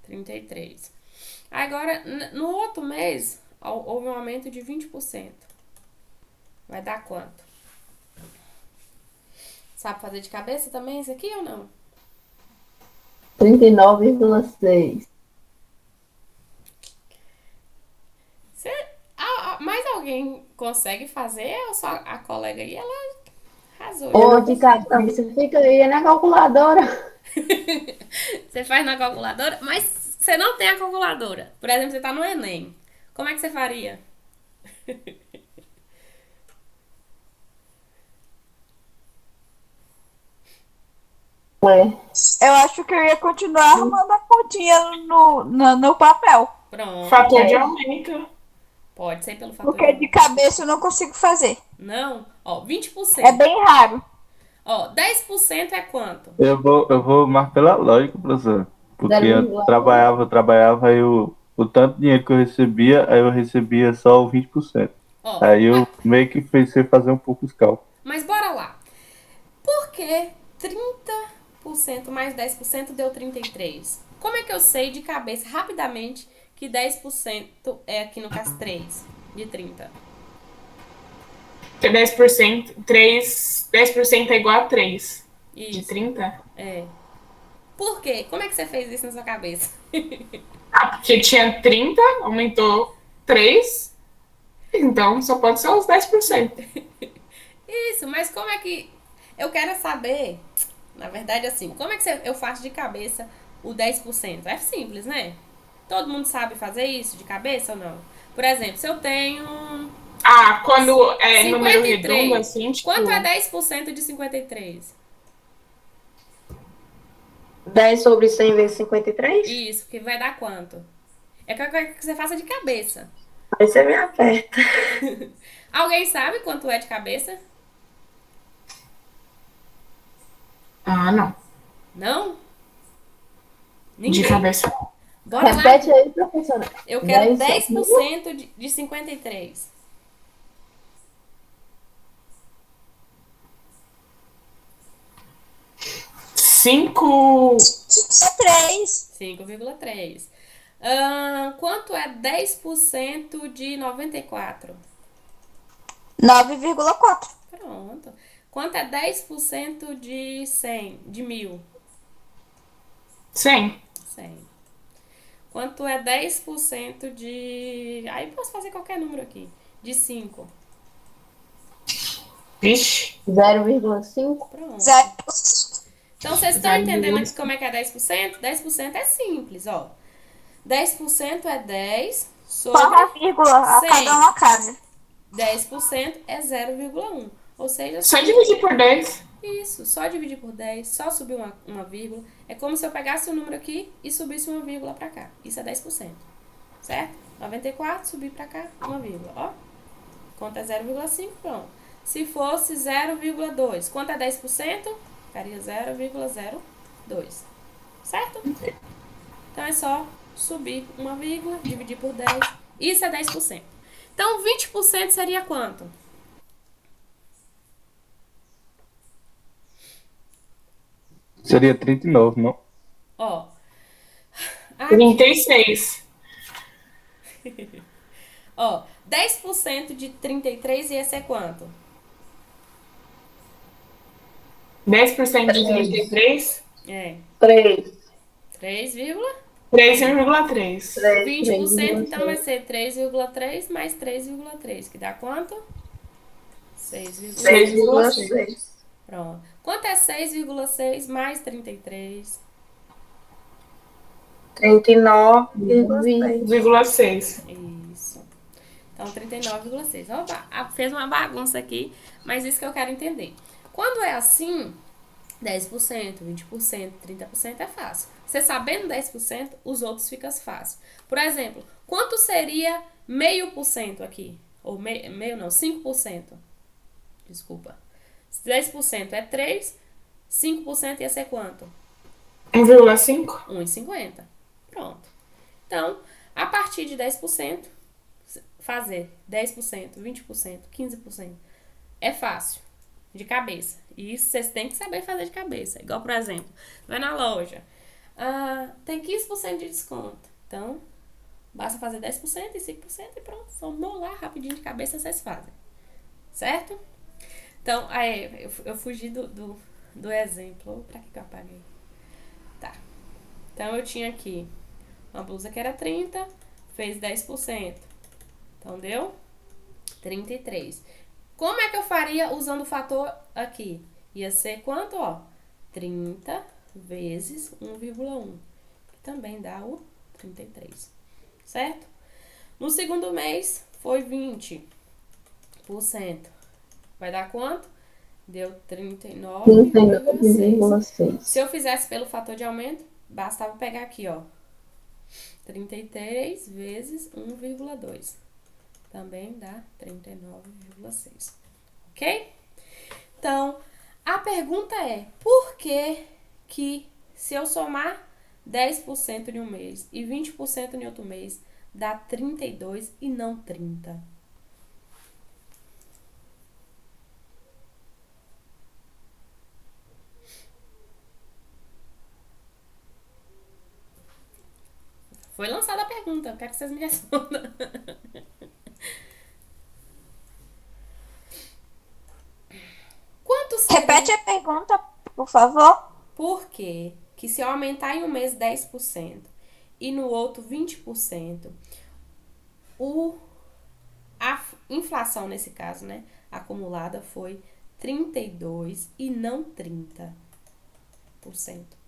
33. Agora, no outro mês, houve um aumento de 20%. Vai dar quanto? Sabe fazer de cabeça também isso aqui ou não? 39,6. Mais alguém consegue fazer ou só a colega aí? Ela arrasou. Ou de cabeça, fica aí na calculadora. Você faz na calculadora, mas você não tem a calculadora. Por exemplo, você tá no Enem. Como é que você faria? Eu acho que eu ia continuar arrumando a continha no papel. Pronto. Fator de aumento. Pode ser pelo fator Porque de cabeça eu não consigo fazer. Não? Ó, 20%. É bem raro. Ó, 10% é quanto? Eu vou mais pela lógica, professor. Porque eu 0,1. trabalhava, aí o tanto de dinheiro que eu recebia, aí eu recebia só o 20%. Ó, Aí eu meio que pensei fazer um pouco os cálculos. mas bora lá. Por que 30% mais 10% deu 33? Como é que eu sei de cabeça rapidamente que 10% é aqui no caso 3 de 30? Porque 10% é igual a 3 de Isso. 30. É. Por quê? Como é que você fez isso na sua cabeça? Ah, porque tinha 30, aumentou 3, então só pode ser os 10%. Isso, mas como é que. Eu quero saber, na verdade, assim, como é que eu faço de cabeça o 10%? É simples, né? Todo mundo sabe fazer isso de cabeça ou não? Por exemplo, se eu tenho Ah, quando é número redondo, 53, assim, quanto é tipo. 10% de 53? 10 sobre 100 vezes 53? Isso, que vai dar quanto? É que eu quero que você faça de cabeça. Aí você me aperta. Alguém sabe quanto é de cabeça? Ah, não. Não? De Ninguém? cabeça. Bora lá. Repete aí, professora. Eu quero 10 10% de 53. 5. 3. 5,3. Quanto é 10% de 94? 9,4. Pronto. Quanto é 10% de 100? De 1000? 100. 100. Quanto é 10% de... Aí posso fazer qualquer número aqui. De 5. Vixe. 0,5. Pronto. 0. Então, vocês estão entendendo aqui como é que é 10%? 10% é simples, ó. 10% é 10 Só sobre uma vírgula a 100. cada uma casa. 10% é 0,1. Ou seja, Só dividir por 10. isso, só dividir por 10, só subir uma vírgula. É como se eu pegasse um número aqui e subisse uma vírgula pra cá. Isso é 10%. Certo? 94, subir pra cá, uma vírgula. Ó, conta é 0,5, pronto. Se fosse 0,2, quanto é 10%? Ficaria 0,02. Certo? Então é só subir uma vírgula, dividir por 10. Isso é 10%. Então 20% seria quanto? Seria 39, não? Ó, aqui, 36. ó, 10% de 33 ia ser quanto? 10% de 33. É, 3. 3, 3,3. 20% então vai ser 3,3 mais 3,3, que dá quanto? 6,6. 6,6. 6,6. Pronto. Quanto é 6,6 mais 33? 39,6. 0,6. Isso. Então, 39,6. Opa, fez uma bagunça aqui, mas isso que eu quero entender. Quando é assim, 10%, 20%, 30% é fácil. Você sabendo 10%, os outros ficam fácil. Por exemplo, quanto seria 0,5% aqui? Ou meio não, 5%. Desculpa. 10% é 3, 5% ia ser quanto? 1,5. 1,50. Pronto. Então, a partir de 10%, fazer 10%, 20%, 15% é fácil, de cabeça. E isso vocês têm que saber fazer de cabeça. Igual, por exemplo, vai na loja, tem 15% de desconto. Então, basta fazer 10% e 5% e pronto. Somou lá rapidinho de cabeça, vocês fazem. Certo? Então, aí, eu fugi do exemplo. Pra que eu apaguei? Tá. Então, eu tinha aqui uma blusa que era 30, fez 10%. Então, deu 33. Como é que eu faria usando o fator aqui? Ia ser quanto, ó? 30 vezes 1,1, que também dá o 33, certo? No segundo mês, foi 20%. Vai dar quanto? Deu 39,6. 39,6. Se eu fizesse pelo fator de aumento, bastava pegar aqui, ó. 33 vezes 1,2. Também dá 39,6. ok? Então, a pergunta é, por que se eu somar 10% em um mês e 20% em outro mês, dá 32 e não 30? Foi lançada a pergunta, eu quero que vocês me respondam. Quanto seria? Repete a pergunta, por favor. Por quê? Que se eu aumentar em um mês 10% e no outro 20%, a inflação nesse caso, né, acumulada foi 32 e não 30%.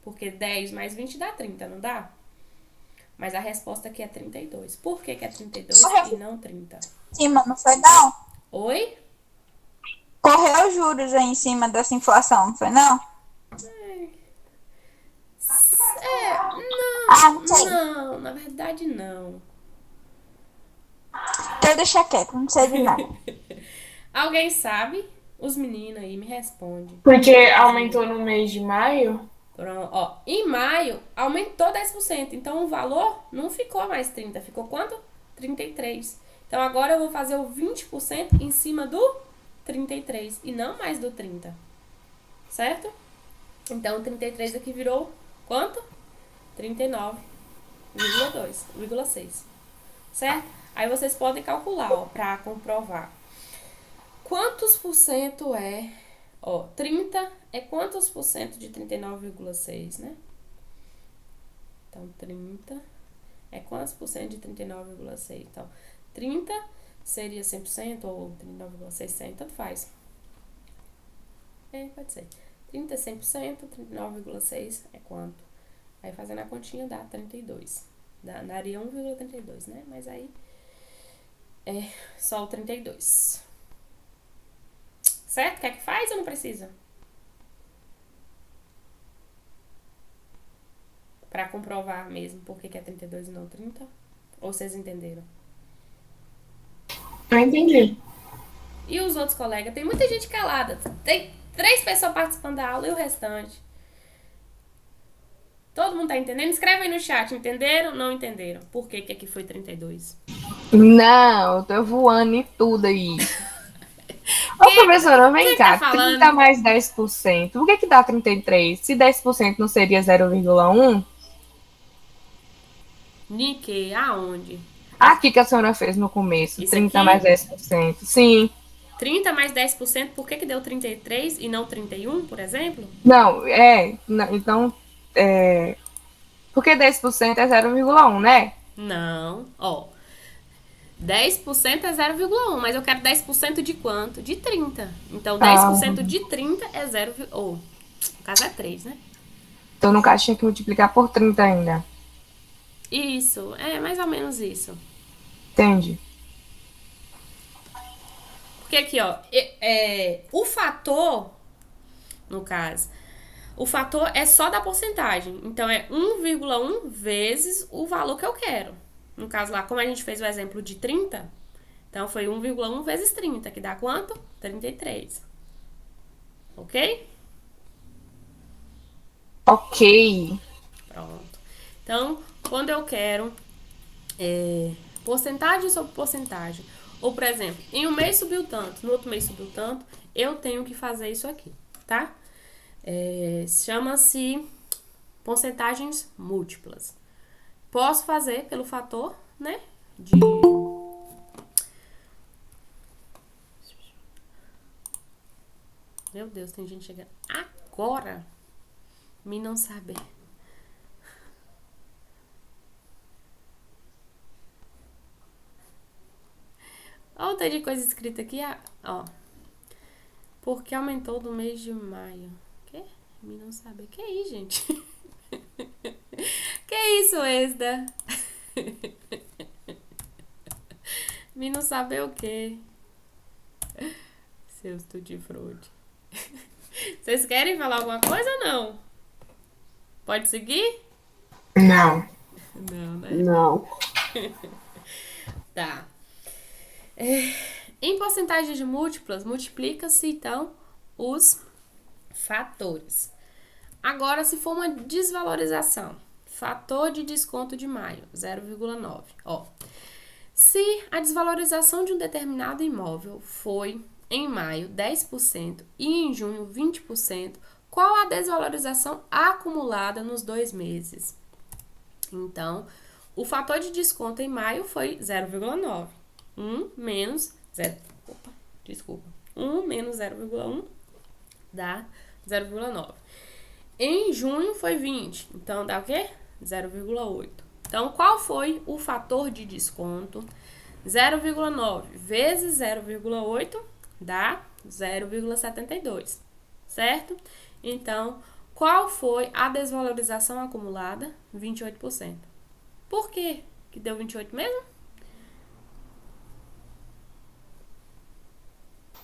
Porque 10 mais 20 dá 30, não dá? Mas a resposta aqui é 32. Por que é 32 e não 30? Cima, não foi não? Oi? Correu juros aí em cima dessa inflação, não foi não? Não sei. Não, na verdade não. Então deixa quieto, não sei de nada. Alguém sabe? Os meninos aí me respondem. Porque aumentou no mês de maio. Pronto, ó, em maio aumentou 10%, então o valor não ficou mais 30, ficou quanto? 33. Então agora eu vou fazer o 20% em cima do 33 e não mais do 30. Certo? Então o 33 aqui virou quanto? 39,6. Certo? Aí vocês podem calcular, ó, para comprovar. Quantos por cento é? Ó, 30 é quantos por cento de 39,6, né? Então, 30 é quantos por cento de 39,6? Então, 30 seria 100% ou 39,6, tanto faz. Pode ser. 30 é 100%, 39,6 é quanto? Aí, fazendo a continha, dá 32. Daria 1,32, né? Mas aí, é só o 32. Certo? Quer que faz ou não precisa? Pra comprovar mesmo por que é 32 e não 30? Ou vocês entenderam? Eu entendi. E os outros colegas? Tem muita gente calada. Tem 3 pessoas participando da aula e o restante. Todo mundo tá entendendo? Escreve aí no chat. Entenderam? Não entenderam? Por que aqui foi 32? Não, eu tô voando em tudo aí. Ô, professora, vem quem cá. tá falando? 30 mais 10%. Por que dá 33? Se 10% não seria 0,1? Nique, aonde? Aqui que a senhora fez no começo. Isso 30 aqui? mais 10%. Sim. 30 mais 10%, por que deu 33 e não 31, por exemplo? Não, então, por que 10% é 0,1, né? Não, ó. 10% é 0,1, mas eu quero 10% de quanto? De 30. Então, 10% de 30 é 0, no caso é 3, né? Então, no caso, tinha que multiplicar por 30 ainda. Isso, é mais ou menos isso. Entende? Porque aqui, ó, o fator, no caso, o fator é só da porcentagem. Então, é 1,1 vezes o valor que eu quero. No caso lá, como a gente fez o exemplo de 30, então foi 1,1 vezes 30, que dá quanto? 33. Ok? Ok. Pronto. Então, quando eu quero porcentagem sobre porcentagem, ou, por exemplo, em um mês subiu tanto, no outro mês subiu tanto, eu tenho que fazer isso aqui, tá? Chama-se porcentagens múltiplas. Posso fazer pelo fator, né? Meu Deus, tem gente chegando agora. Me não saber. Olha o tanto de coisa escrita aqui, ó. Porque aumentou do mês de maio. Que? Me não saber. Que aí, gente? Que isso, Esda? Me não saber o quê? Seus tutti-frutti. Vocês querem falar alguma coisa ou não? Pode seguir? Não. Não, né? Não. Tá. Em porcentagens múltiplas, multiplica-se, então, os fatores. Agora, se for uma desvalorização, fator de desconto de maio, 0,9. Ó, se a desvalorização de um determinado imóvel foi, em maio, 10% e em junho, 20%, qual a desvalorização acumulada nos 2 meses? Então, o fator de desconto em maio foi 0,9. 1 menos 1 menos 0,1 dá 0,9. Em junho foi 20, então dá o quê? 0,8. Então, qual foi o fator de desconto? 0,9 vezes 0,8 dá 0,72, certo? Então, qual foi a desvalorização acumulada? 28%. Por quê que deu 28 mesmo?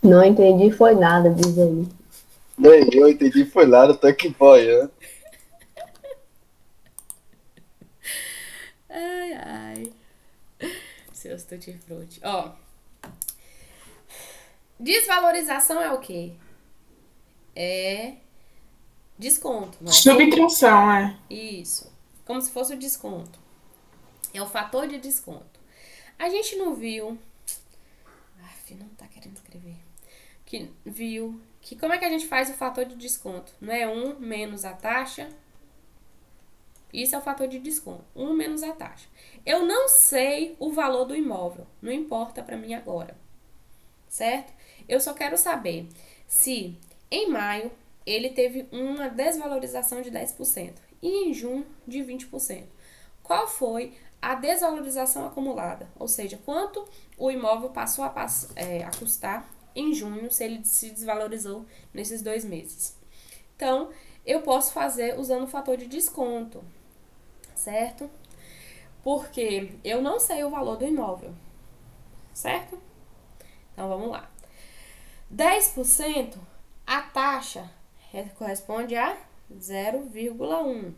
Não entendi, foi nada, diz aí. Nem eu entendi, foi nada, tô aqui boiando. Ai, ai. Seus tutti-frutti. Ó. Desvalorização é o quê? É desconto, não é? Subtração, é. Isso. Como se fosse o desconto. É o fator de desconto. A gente não viu... Aff, não tá querendo escrever. Que viu que como é que a gente faz o fator de desconto? Não é 1 menos a taxa? Isso é o fator de desconto. 1 menos a taxa. Eu não sei o valor do imóvel. Não importa pra mim agora. Certo? Eu só quero saber se em maio ele teve uma desvalorização de 10% e em junho de 20%. Qual foi a desvalorização acumulada? Ou seja, quanto o imóvel passou a custar em junho se ele se desvalorizou nesses 2 meses. Então, eu posso fazer usando o fator de desconto, certo? Porque eu não sei o valor do imóvel, certo? Então, vamos lá. 10%, a taxa corresponde a 0,1.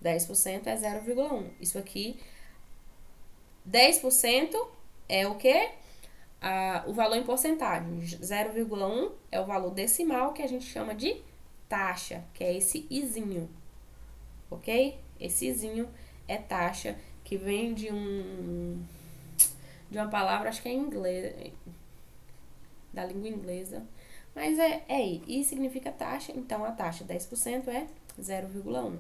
10% é 0,1. Isso aqui, 10% é o quê? O valor em porcentagem. 0,1 é o valor decimal que a gente chama de taxa, que é esse izinho. Ok? Esse izinho é taxa, que vem de uma palavra, acho que é em inglês, da língua inglesa. Mas I significa taxa, então a taxa 10% é 0,1.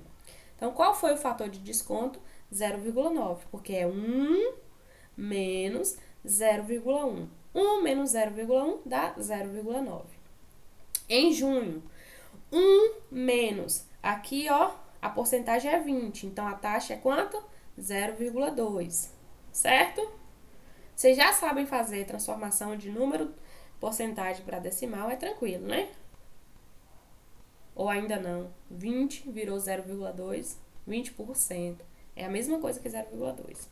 Então, qual foi o fator de desconto? 0,9, porque é 1 menos 0,1. 1 menos 0,1 dá 0,9. Em junho, 1 menos, aqui ó, a porcentagem é 20, então a taxa é quanto? 0,2, certo? Vocês já sabem fazer transformação de número, porcentagem para decimal, é tranquilo, né? Ou ainda não. 20 virou 0,2, 20%. É a mesma coisa que 0,2,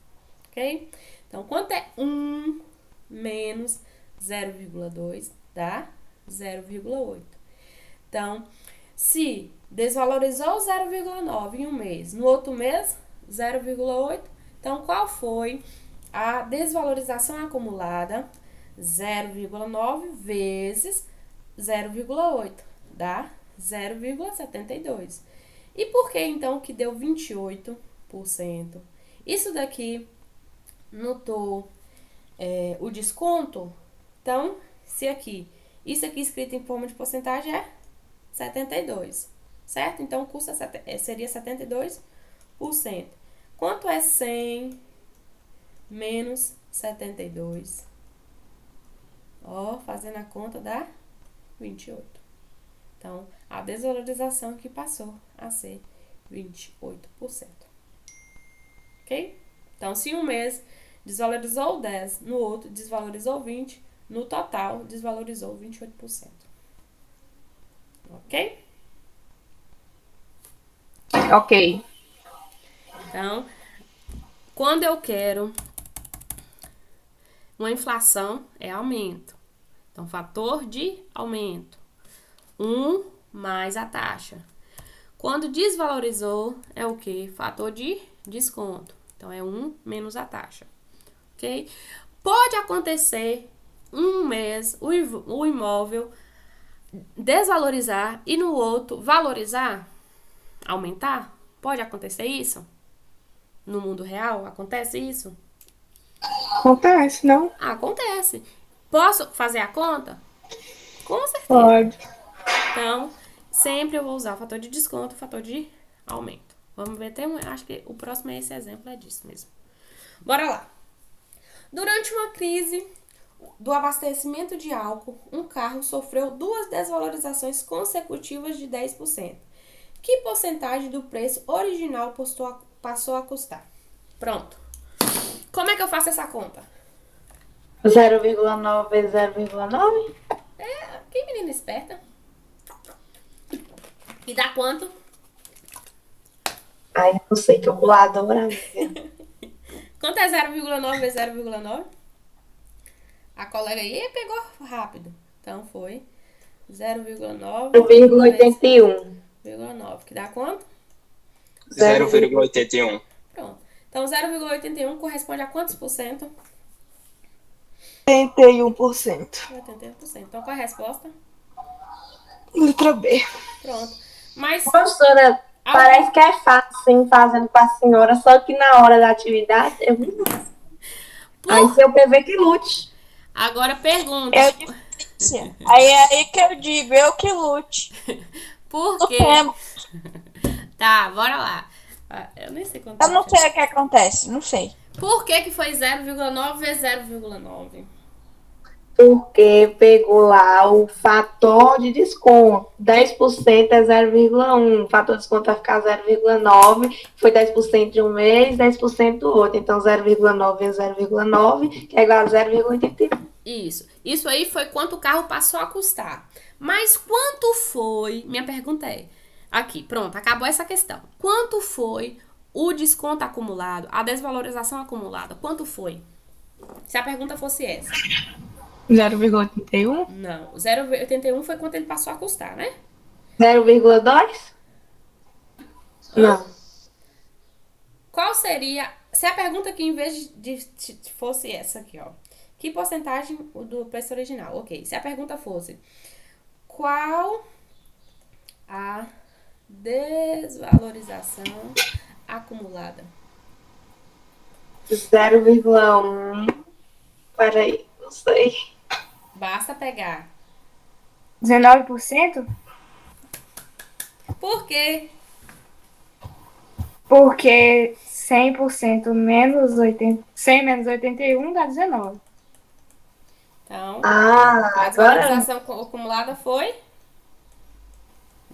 ok? Então, quanto é 1 menos 0,2? Dá 0,8. Então, se desvalorizou 0,9 em um mês, no outro mês, 0,8. Então, qual foi a desvalorização acumulada? 0,9 vezes 0,8. Dá 0,72. E por que, então, que deu 28%? Isso daqui notou o desconto? Então, se aqui, isso aqui escrito em forma de porcentagem é 72, certo? Então, o custo seria 72%. Quanto é 100 menos 72? Ó, fazendo a conta dá 28. Então, a desvalorização que passou a ser 28%. Ok? Então, se um mês desvalorizou 10, no outro desvalorizou 20, no total desvalorizou 28%. Ok? Ok. Então, quando eu quero uma inflação, é aumento. Então, fator de aumento. 1 mais a taxa. Quando desvalorizou, é o quê? Fator de desconto. Então, é 1 menos a taxa. Ok? Pode acontecer um mês o imóvel desvalorizar e no outro valorizar, aumentar? Pode acontecer isso? No mundo real acontece isso? Acontece, não? Acontece. Posso fazer a conta? Com certeza. Pode. Então, sempre eu vou usar o fator de desconto e o fator de aumento. Vamos ver, acho que o próximo é esse exemplo, é disso mesmo. Bora lá. Durante uma crise do abastecimento de álcool, um carro sofreu 2 desvalorizações consecutivas de 10%. Que porcentagem do preço original passou a custar? Pronto. Como é que eu faço essa conta? 0,9 vezes 0,9? Que menina esperta. E dá quanto? Ai, não sei, calculadora, amiga. Quanto é 0,9 vezes 0,9? A colega aí pegou rápido. Então foi 0,9 0,81. 0,9, que dá quanto? 0,81. Pronto. Então 0,81 corresponde a quantos por cento? 81%. 81%. Então qual é a resposta? Letra B. Pronto. Mas Professora, parece que é fácil, sim, fazendo com a senhora, só que na hora da atividade é muito fácil. Aí seu PV que lute. agora pergunta. É difícil. Aí é aí que eu digo, eu que lute. Por quê? Supremo. Tá, bora lá. Eu nem sei quanto. Eu não sei o que acontece, não sei. Por que foi 0,9 vezes 0,9? Porque pegou lá o fator de desconto. 10% é 0,1. O fator de desconto vai ficar 0,9. Foi 10% de um mês, 10% do outro. Então 0,9 vezes 0,9, que é igual a 0,81. Isso. Isso aí foi quanto o carro passou a custar. Mas quanto foi? Minha pergunta é: aqui, pronto, acabou essa questão. Quanto foi o desconto acumulado, a desvalorização acumulada? Quanto foi? Se a pergunta fosse essa. 0,81? Não. 0,81 foi quanto ele passou a custar, né? 0,2? Não. Qual seria. Se a pergunta aqui, em vez de fosse essa aqui, ó. Que porcentagem do preço original? Ok. Se a pergunta fosse: qual a desvalorização acumulada? 0,1. Peraí, não sei. Basta pegar. 19%? Por quê? Porque 100% menos 80, 100 menos 81 dá 19. Então, Ah, a agora desvalorização acumulada foi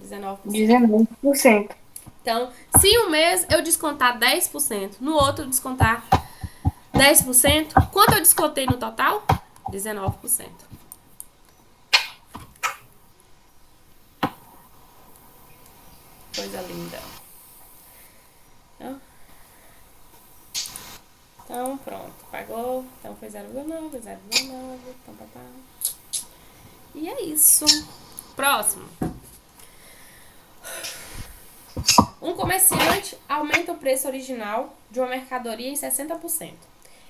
19%. 19%. Então, se um mês eu descontar 10%, no outro eu descontar 10%, quanto eu descontei no total? 19%. Coisa linda. Então, pronto. Pagou. Então, foi 0,9, 0,9. E é isso. Próximo. Um comerciante aumenta o preço original de uma mercadoria em 60%.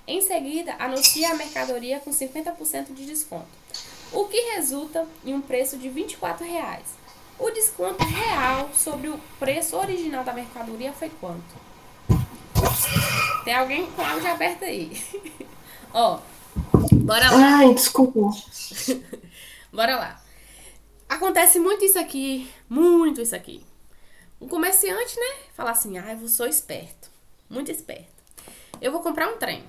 Em seguida, anuncia a mercadoria com 50% de desconto, o que resulta em um preço de R$ 24,00. O desconto real sobre o preço original da mercadoria foi quanto? Tem alguém com áudio aberto aí. Ó, bora lá. Ai, desculpa. Bora lá. Acontece muito isso aqui, muito isso aqui. Um comerciante, né, fala assim: eu sou esperto, muito esperto. Eu vou comprar um trem.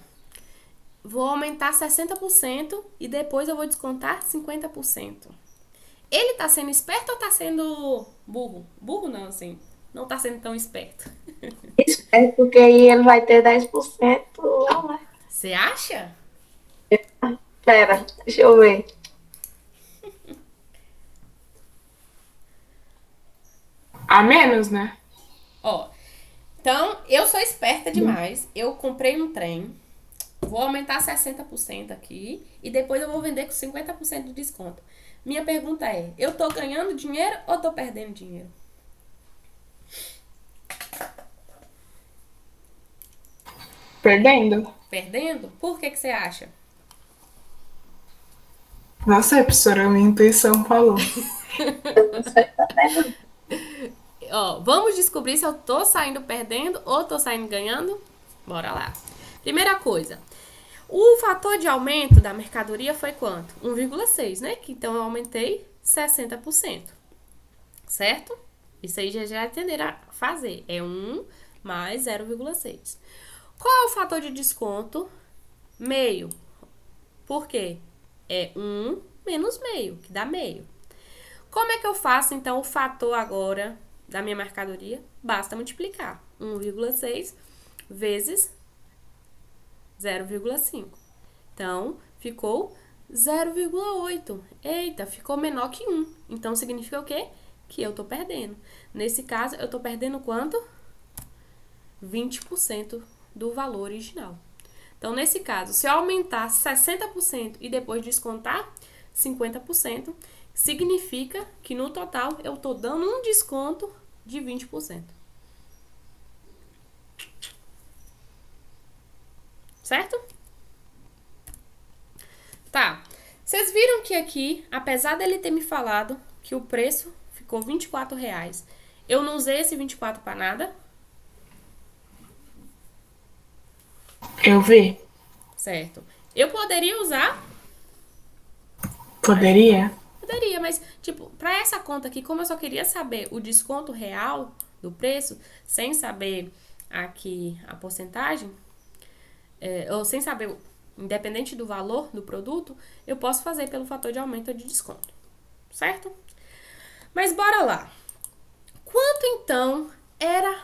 Vou aumentar 60% e depois eu vou descontar 50%. Ele tá sendo esperto ou tá sendo burro? Burro não, assim. Não tá sendo tão esperto. é porque aí ele vai ter 10% lá, né? Você acha? Pera, deixa eu ver. A menos, né? Ó, então, eu sou esperta demais. Eu comprei um trem. Vou aumentar 60% aqui. E depois eu vou vender com 50% de desconto. Minha pergunta é: eu tô ganhando dinheiro ou tô perdendo dinheiro? Perdendo. Perdendo? Por que você acha? Nossa, professora, minha intuição falou. Ó, vamos descobrir se eu tô saindo perdendo ou tô saindo ganhando? Bora lá. Primeira coisa. O fator de aumento da mercadoria foi quanto? 1,6, né? Então, eu aumentei 60%. Certo? Isso aí já entenderam a fazer. É 1 mais 0,6. Qual é o fator de desconto? Meio. Por quê? É 1 menos meio, que dá meio. Como é que eu faço, então, o fator agora da minha mercadoria? Basta multiplicar 1,6 vezes 0,5. Então, ficou 0,8. Eita, ficou menor que 1. Então, significa o quê? Que eu tô perdendo. Nesse caso, eu tô perdendo quanto? 20% do valor original. Então, nesse caso, se eu aumentar 60% e depois descontar 50%, significa que no total eu tô dando um desconto de 20%. Certo? Tá. Vocês viram que aqui, apesar dele ter me falado que o preço ficou R$24, eu não usei esse 24 para nada? Eu vi. Certo. Eu poderia usar? Poderia? Poderia, mas, tipo, pra essa conta aqui, como eu só queria saber o desconto real do preço, sem saber aqui a porcentagem, ou sem saber, independente do valor do produto, eu posso fazer pelo fator de aumento ou de desconto. Certo? Mas bora lá. Quanto então era...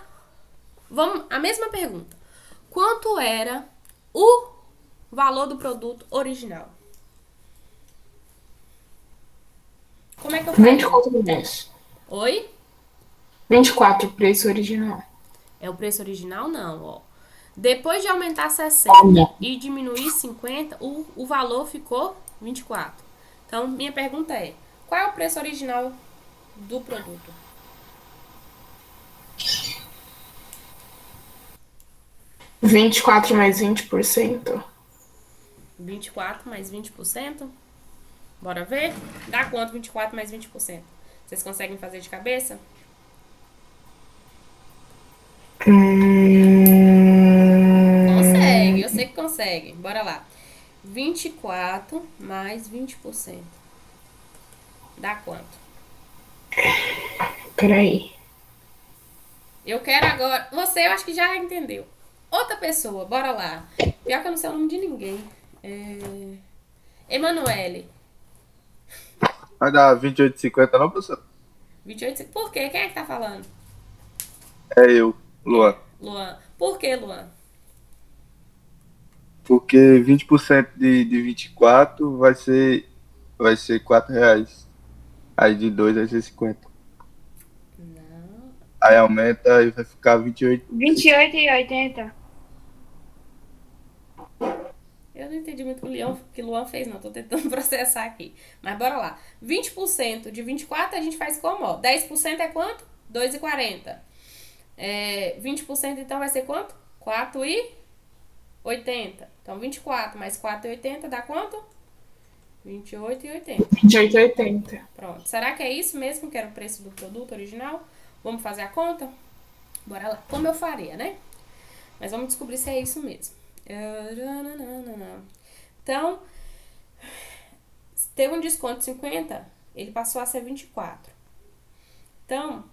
Vamos, a mesma pergunta. Quanto era o valor do produto original? Como é que eu faço? 24 meses. Oi? 24, preço original. É o preço original? Não, ó. Depois de aumentar 60 e diminuir 50, o valor ficou 24. Então, minha pergunta é, qual é o preço original do produto? R$ 24 mais 20%. 24 mais 20%? Bora ver? Dá quanto 24 mais 20%? Vocês conseguem fazer de cabeça? Consegue, eu sei que consegue. Bora lá. 24 mais 20%. Dá quanto? Peraí. Eu quero agora... Você, eu acho que já entendeu. Outra pessoa, bora lá. Pior que eu não sei o nome de ninguém. Emanuele. Vai dar 28,50 não, professor? 28... Por quê? Quem é que tá falando? É eu, Luan. Luan. Por que, Luan? Porque 20% de 24 vai ser R$4. Aí de 2 vai ser 50. Não. Aí aumenta e vai ficar 28. 28,80. Eu não entendi muito o que o Luan fez, não. Tô tentando processar aqui. Mas bora lá. 20% de 24 a gente faz como, ó? 10% é quanto? 2,40. 20% então vai ser quanto? 4,80. Então, 24 mais 4,80 dá quanto? 28,80. 28,80. Pronto. Será que é isso mesmo que era o preço do produto original? Vamos fazer a conta? Bora lá. Como eu faria, né? Mas vamos descobrir se é isso mesmo. Então, teve um desconto de 50, ele passou a ser 24. Então,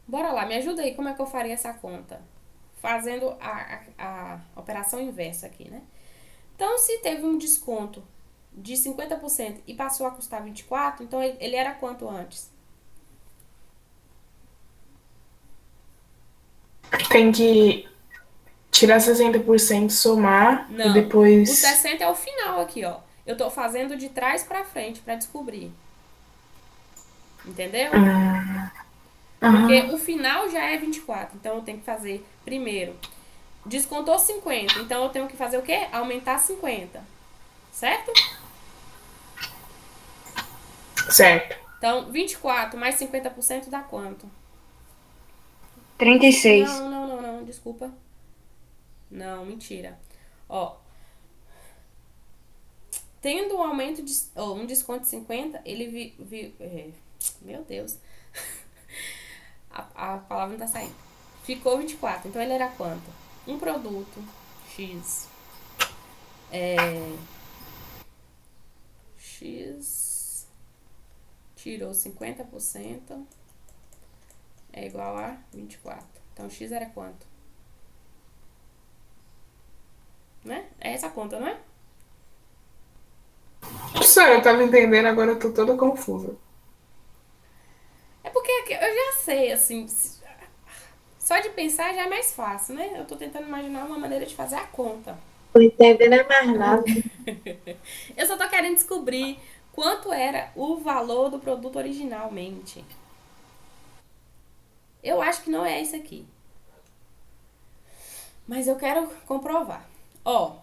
bora lá, me ajuda aí, como é que eu faria essa conta? Fazendo a operação inversa aqui, né? Então, se teve um desconto de 50% e passou a custar 24, então ele era quanto antes? Tem que tirar 60%, somar Não, e depois... o 60 é o final aqui, ó. Eu tô fazendo de trás pra frente pra descobrir. Entendeu? Porque o final já é 24, então eu tenho que fazer primeiro. Descontou 50, então eu tenho que fazer o quê? Aumentar 50. Certo? Certo. Então, 24 mais 50% dá quanto? 36. Não, desculpa. Não, mentira. Ó. Tendo um aumento ou um desconto de 50, ele meu Deus. A palavra não tá saindo. Ficou 24. Então ele era quanto? Um produto X. X tirou 50% é igual a 24. Então X era quanto? Né? É essa conta, não é? Professora, eu tava entendendo, agora eu tô toda confusa. É porque eu já sei, assim, só de pensar já é mais fácil, né? Eu tô tentando imaginar uma maneira de fazer a conta. Tô entendendo mais nada. Eu só tô querendo descobrir quanto era o valor do produto originalmente. Eu acho que não é isso aqui. Mas eu quero comprovar. Ó.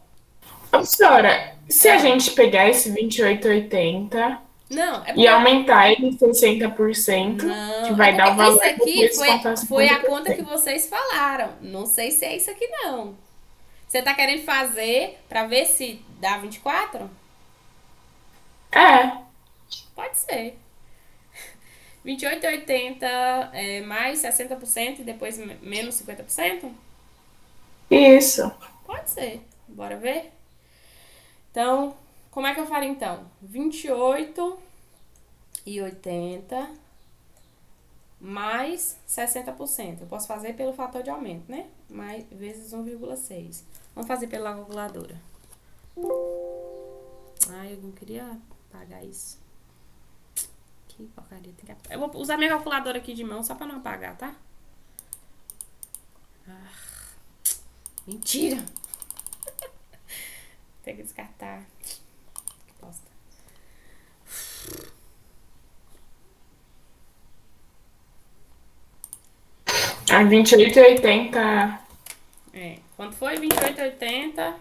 Professora, se a gente pegar esse 28,80 Não, é porque e aumentar ele em 60%, não, que vai dar o valor isso aqui descontar foi a 50%. conta que vocês falaram. Não sei se é isso aqui, não. Você tá querendo fazer pra ver se dá 24? É, Pode ser. 28,80 mais 60% e depois menos 50%? isso. Pode ser. Bora ver? Então, como é que eu faria então? 28,80 mais 60%. Eu posso fazer pelo fator de aumento, né? Mais vezes 1,6. Vamos fazer pela calculadora. Ai, eu não queria pagar isso. Que porcaria. Eu vou usar minha calculadora aqui de mão só pra não apagar, tá? Mentira! Tem que descartar. Que bosta. A 28,80 Quanto foi? 28,80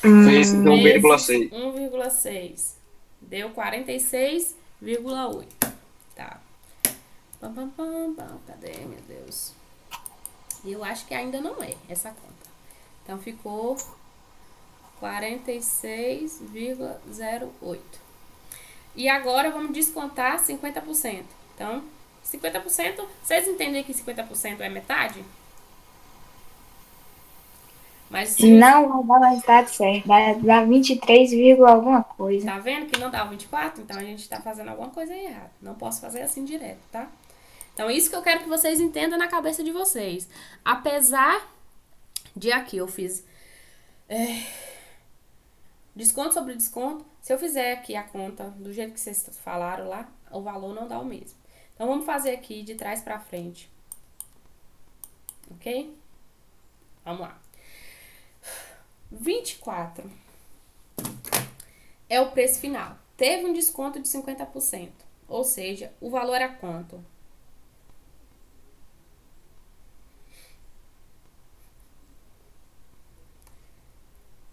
Vezes 1,6. 1,6. Deu 46,8. Tá. Cadê, meu Deus? Eu acho que ainda não é essa conta. Então ficou 46,08. E agora vamos descontar 50%. Então, 50%, vocês entendem que 50% é metade? Mas se Não vai dar o resultado certo. Vai dar 23, alguma coisa. tá vendo que não dá o 24? Então a gente tá fazendo alguma coisa aí errada. Não posso fazer assim direto, tá? Então, isso que eu quero que vocês entendam na cabeça de vocês. Apesar de aqui eu fiz desconto sobre desconto, se eu fizer aqui a conta do jeito que vocês falaram lá, o valor não dá o mesmo. Então, vamos fazer aqui de trás pra frente. Ok? Vamos lá. 24 é o preço final. Teve um desconto de 50%. Ou seja, o valor era quanto?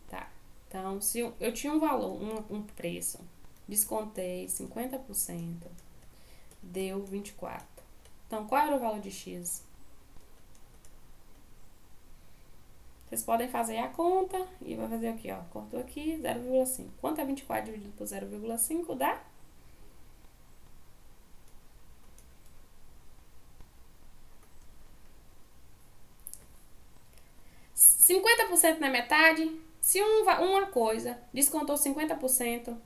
Tá. Então, se eu tinha um valor, um preço, descontei 50%, deu 24. Então, qual era o valor de X? Vocês podem fazer a conta e vai fazer aqui, ó. Cortou aqui, 0,5. Quanto é 24 dividido por 0,5? Dá? %50 na metade. Se uma coisa descontou 50%,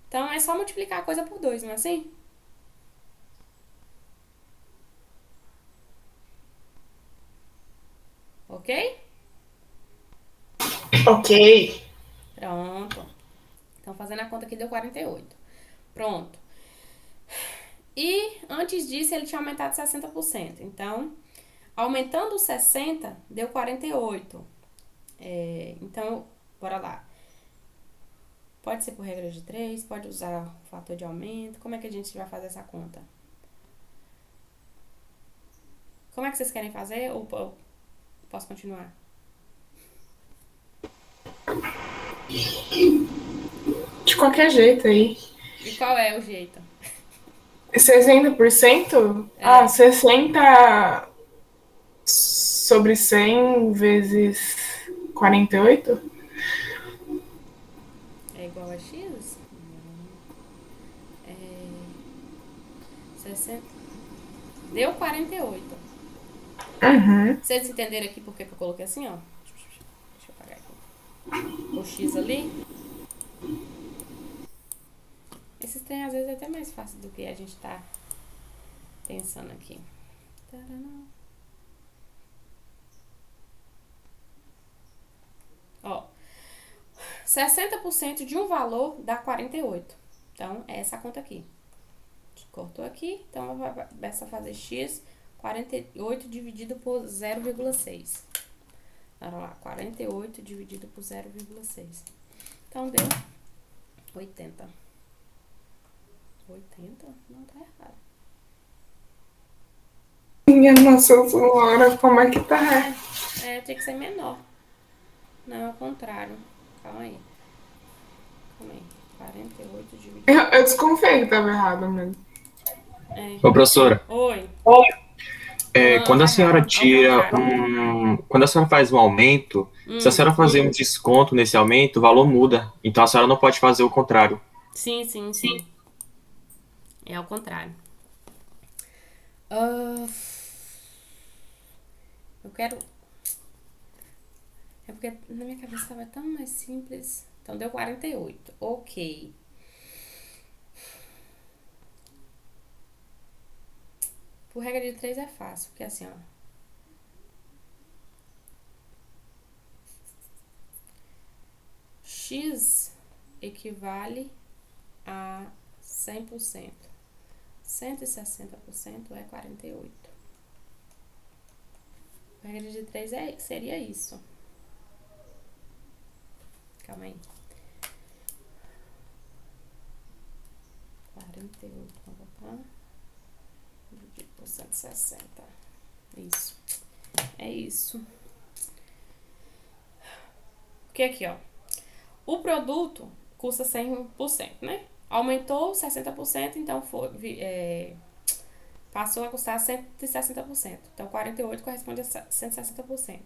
então é só multiplicar a coisa por 2, não é assim? Ok? Ok. Pronto. Então, fazendo a conta aqui, deu 48. Pronto. E antes disso, ele tinha aumentado 60%. Então, aumentando 60, deu 48. Então, bora lá. Pode ser por regra de 3, pode usar o fator de aumento. Como é que a gente vai fazer essa conta? Como é que vocês querem fazer? Ou posso continuar? De qualquer jeito aí. E qual é o jeito? 60%? Ah, 60 sobre 100 vezes 48? é igual a x? É 60. Deu 48. Uhum. Vocês entenderam aqui por que eu coloquei assim, ó? Deixa eu apagar aqui. O x ali. Esses trem às vezes é até mais fácil do que a gente tá pensando aqui. Taraná. Ó, 60% de um valor dá 48. Então, é essa conta aqui. Cortou aqui, então basta fazer x 48 dividido por 0,6. Bora lá, 48 dividido por 0,6. Então, deu 80. 80? Não, tá errado. Minha Nossa Senhora, como é que tá? Tem que ser menor. Não, é o contrário. Calma aí. 48 dividido. Eu desconfiei que tava errado mesmo. Ô, professora, Oi. quando a tá senhora errado. tira Ao contrário. quando a senhora faz um aumento, se a senhora fazer um desconto nesse aumento, o valor muda. Então a senhora não pode fazer o contrário. Sim. É ao contrário. Eu quero. É porque na minha cabeça estava tão mais simples. Então deu 48. Ok. Por regra de 3 é fácil, porque assim, ó. X equivale a 100%. 160% é 48. A regra de 3 seria isso. Calma aí. 48, dividido por 160. Isso. É isso. Porque aqui, ó. O produto custa 100%, né? Aumentou 60%, então passou a custar 160%. Então, 48 corresponde a 160%.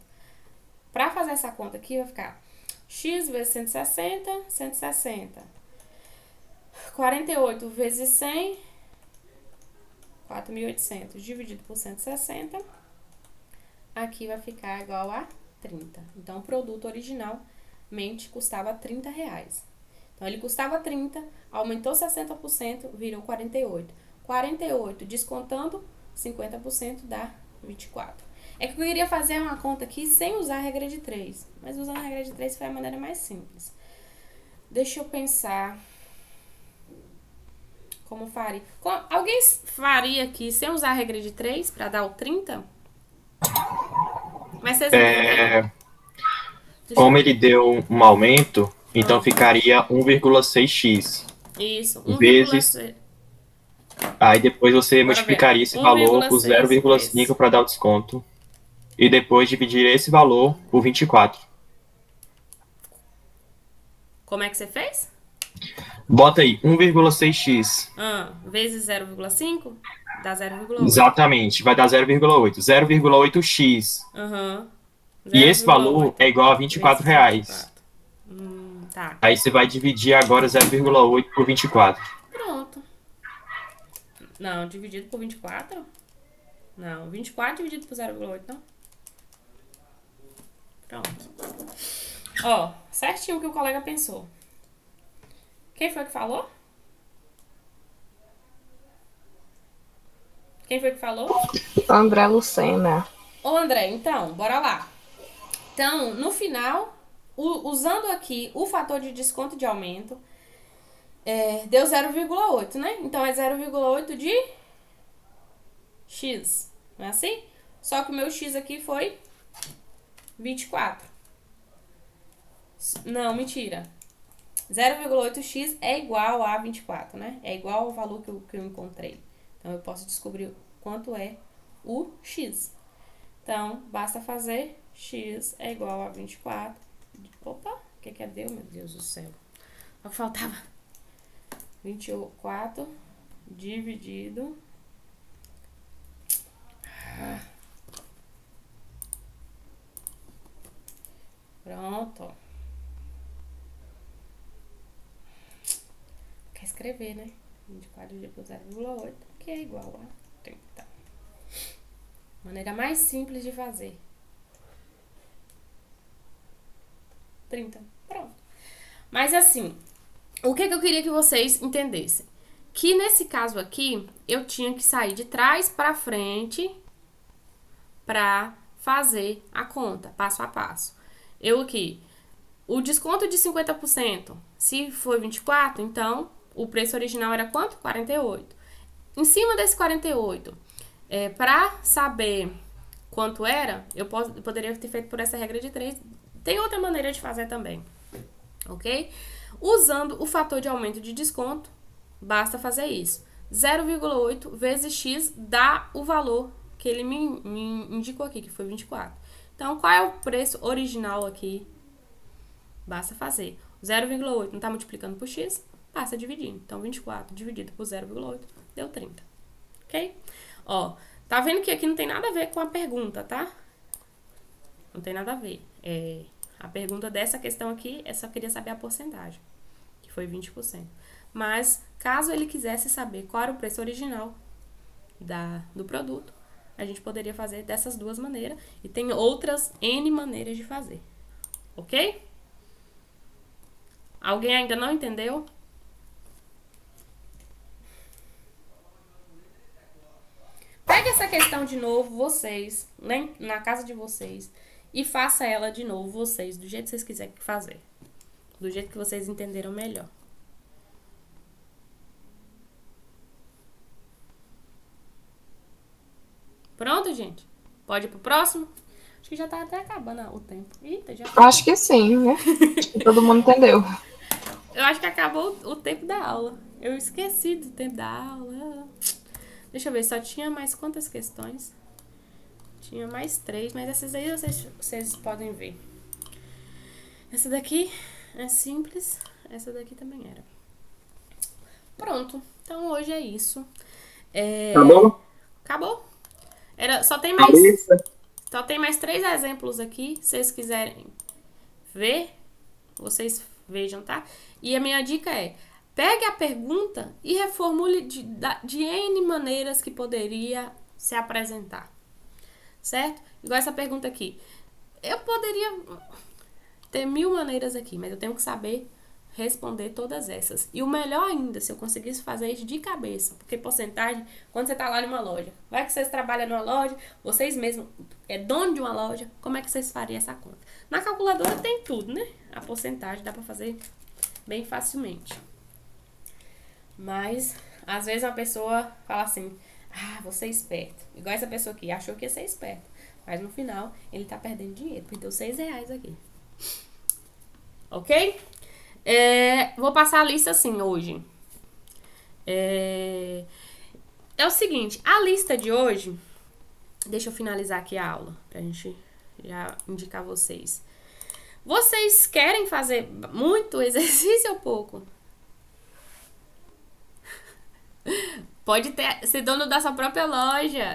Para fazer essa conta aqui, vai ficar x vezes 160, 160. 48 vezes 100, 4.800, dividido por 160. Aqui vai ficar igual a 30. Então, o produto originalmente custava R$30. Então, ele custava 30, aumentou 60%, virou 48. 48 descontando 50% dá 24. É que eu queria fazer uma conta aqui sem usar a regra de 3. Mas usando a regra de 3 foi a maneira mais simples. Deixa eu pensar como faria. Alguém faria aqui sem usar a regra de 3 para dar o 30? Mas vocês entenderam? Como ele deu um aumento, então ficaria 1,6x. Isso, vezes. Aí depois você multiplicaria esse valor por 0,5 para dar o desconto. E depois dividir esse valor por 24. Como é que você fez? Bota aí, 1,6x. Vezes 0,5 dá 0,8. Exatamente, vai dar 0,8. 0,8x. E esse valor é igual a R$24. Tá. Aí você vai dividir agora 0,8 por 24. Pronto. Não, dividido por 24? Não, 24 dividido por 0,8, não? Pronto. Ó, certinho o que o colega pensou. Quem foi que falou? Quem foi que falou? André Lucena. Ô, André, então, bora lá. Então, no final, usando aqui o fator de desconto e de aumento, deu 0,8, né? Então, é 0,8 de x, não é assim? Só que o meu x aqui foi 24. Não, mentira. 0,8x é igual a 24, né? É igual ao valor que eu encontrei. Então, eu posso descobrir quanto é o x. Então, basta fazer x é igual a 24. Opa, o que deu, meu Deus do céu? Só que faltava 24 dividido... Pronto. escrever, né? 24 dividido por 0,8, que é igual a 30. Maneira mais simples de fazer. 30. Pronto. Mas assim, o que eu queria que vocês entendessem? Que nesse caso aqui, eu tinha que sair de trás para frente para fazer a conta, passo a passo. Eu aqui, o desconto de 50%, se for 24, então o preço original era quanto? 48. Em cima desse 48, para saber quanto era, eu poderia ter feito por essa regra de 3. Tem outra maneira de fazer também, ok? Usando o fator de aumento de desconto, basta fazer isso. 0,8 vezes x dá o valor que ele me indicou aqui, que foi 24. Então, qual é o preço original aqui? Basta fazer. 0,8 não está multiplicando por x, passa dividindo. Então, 24 dividido por 0,8 deu 30. Ok? Ó, tá vendo que aqui não tem nada a ver com a pergunta, tá? Não tem nada a ver. A pergunta dessa questão aqui, eu só queria saber a porcentagem, que foi 20%. Mas, caso ele quisesse saber qual era o preço original do produto, a gente poderia fazer dessas duas maneiras. E tem outras N maneiras de fazer. Ok? Alguém ainda não entendeu? Pegue essa questão de novo, vocês, né, na casa de vocês, e faça ela de novo, vocês, do jeito que vocês quiserem fazer. Do jeito que vocês entenderam melhor. Pronto, gente? Pode ir pro próximo? Acho que já tá até acabando o tempo. Eita, já Eu acho que sim, né? Acho que todo mundo entendeu. Eu acho que acabou o tempo da aula. Eu esqueci do tempo da aula. Deixa eu ver, só tinha mais quantas questões? Tinha mais 3, mas essas aí vocês podem ver. Essa daqui é simples, essa daqui também era. Pronto, então hoje é isso. Acabou? Acabou. Só tem mais 3 exemplos aqui, se vocês quiserem ver, vocês vejam, tá? E a minha dica é, pegue a pergunta e reformule de N maneiras que poderia se apresentar. Certo? Igual essa pergunta aqui. Eu poderia ter 1000 maneiras aqui, mas eu tenho que saber responder todas essas. E o melhor ainda, se eu conseguisse fazer isso de cabeça, porque porcentagem, quando você tá lá numa loja, vai que vocês trabalham numa loja, vocês mesmos é dono de uma loja, como é que vocês fariam essa conta? Na calculadora tem tudo, né? A porcentagem dá pra fazer bem facilmente. Mas, às vezes uma pessoa fala assim, vou ser esperto. Igual essa pessoa aqui, achou que ia ser esperto. Mas no final, ele tá perdendo dinheiro, porque deu R$6 aqui. Ok? Vou passar a lista assim hoje. É o seguinte, a lista de hoje, deixa eu finalizar aqui a aula, pra gente já indicar vocês. Vocês querem fazer muito exercício ou pouco? Pode ser dono da sua própria loja.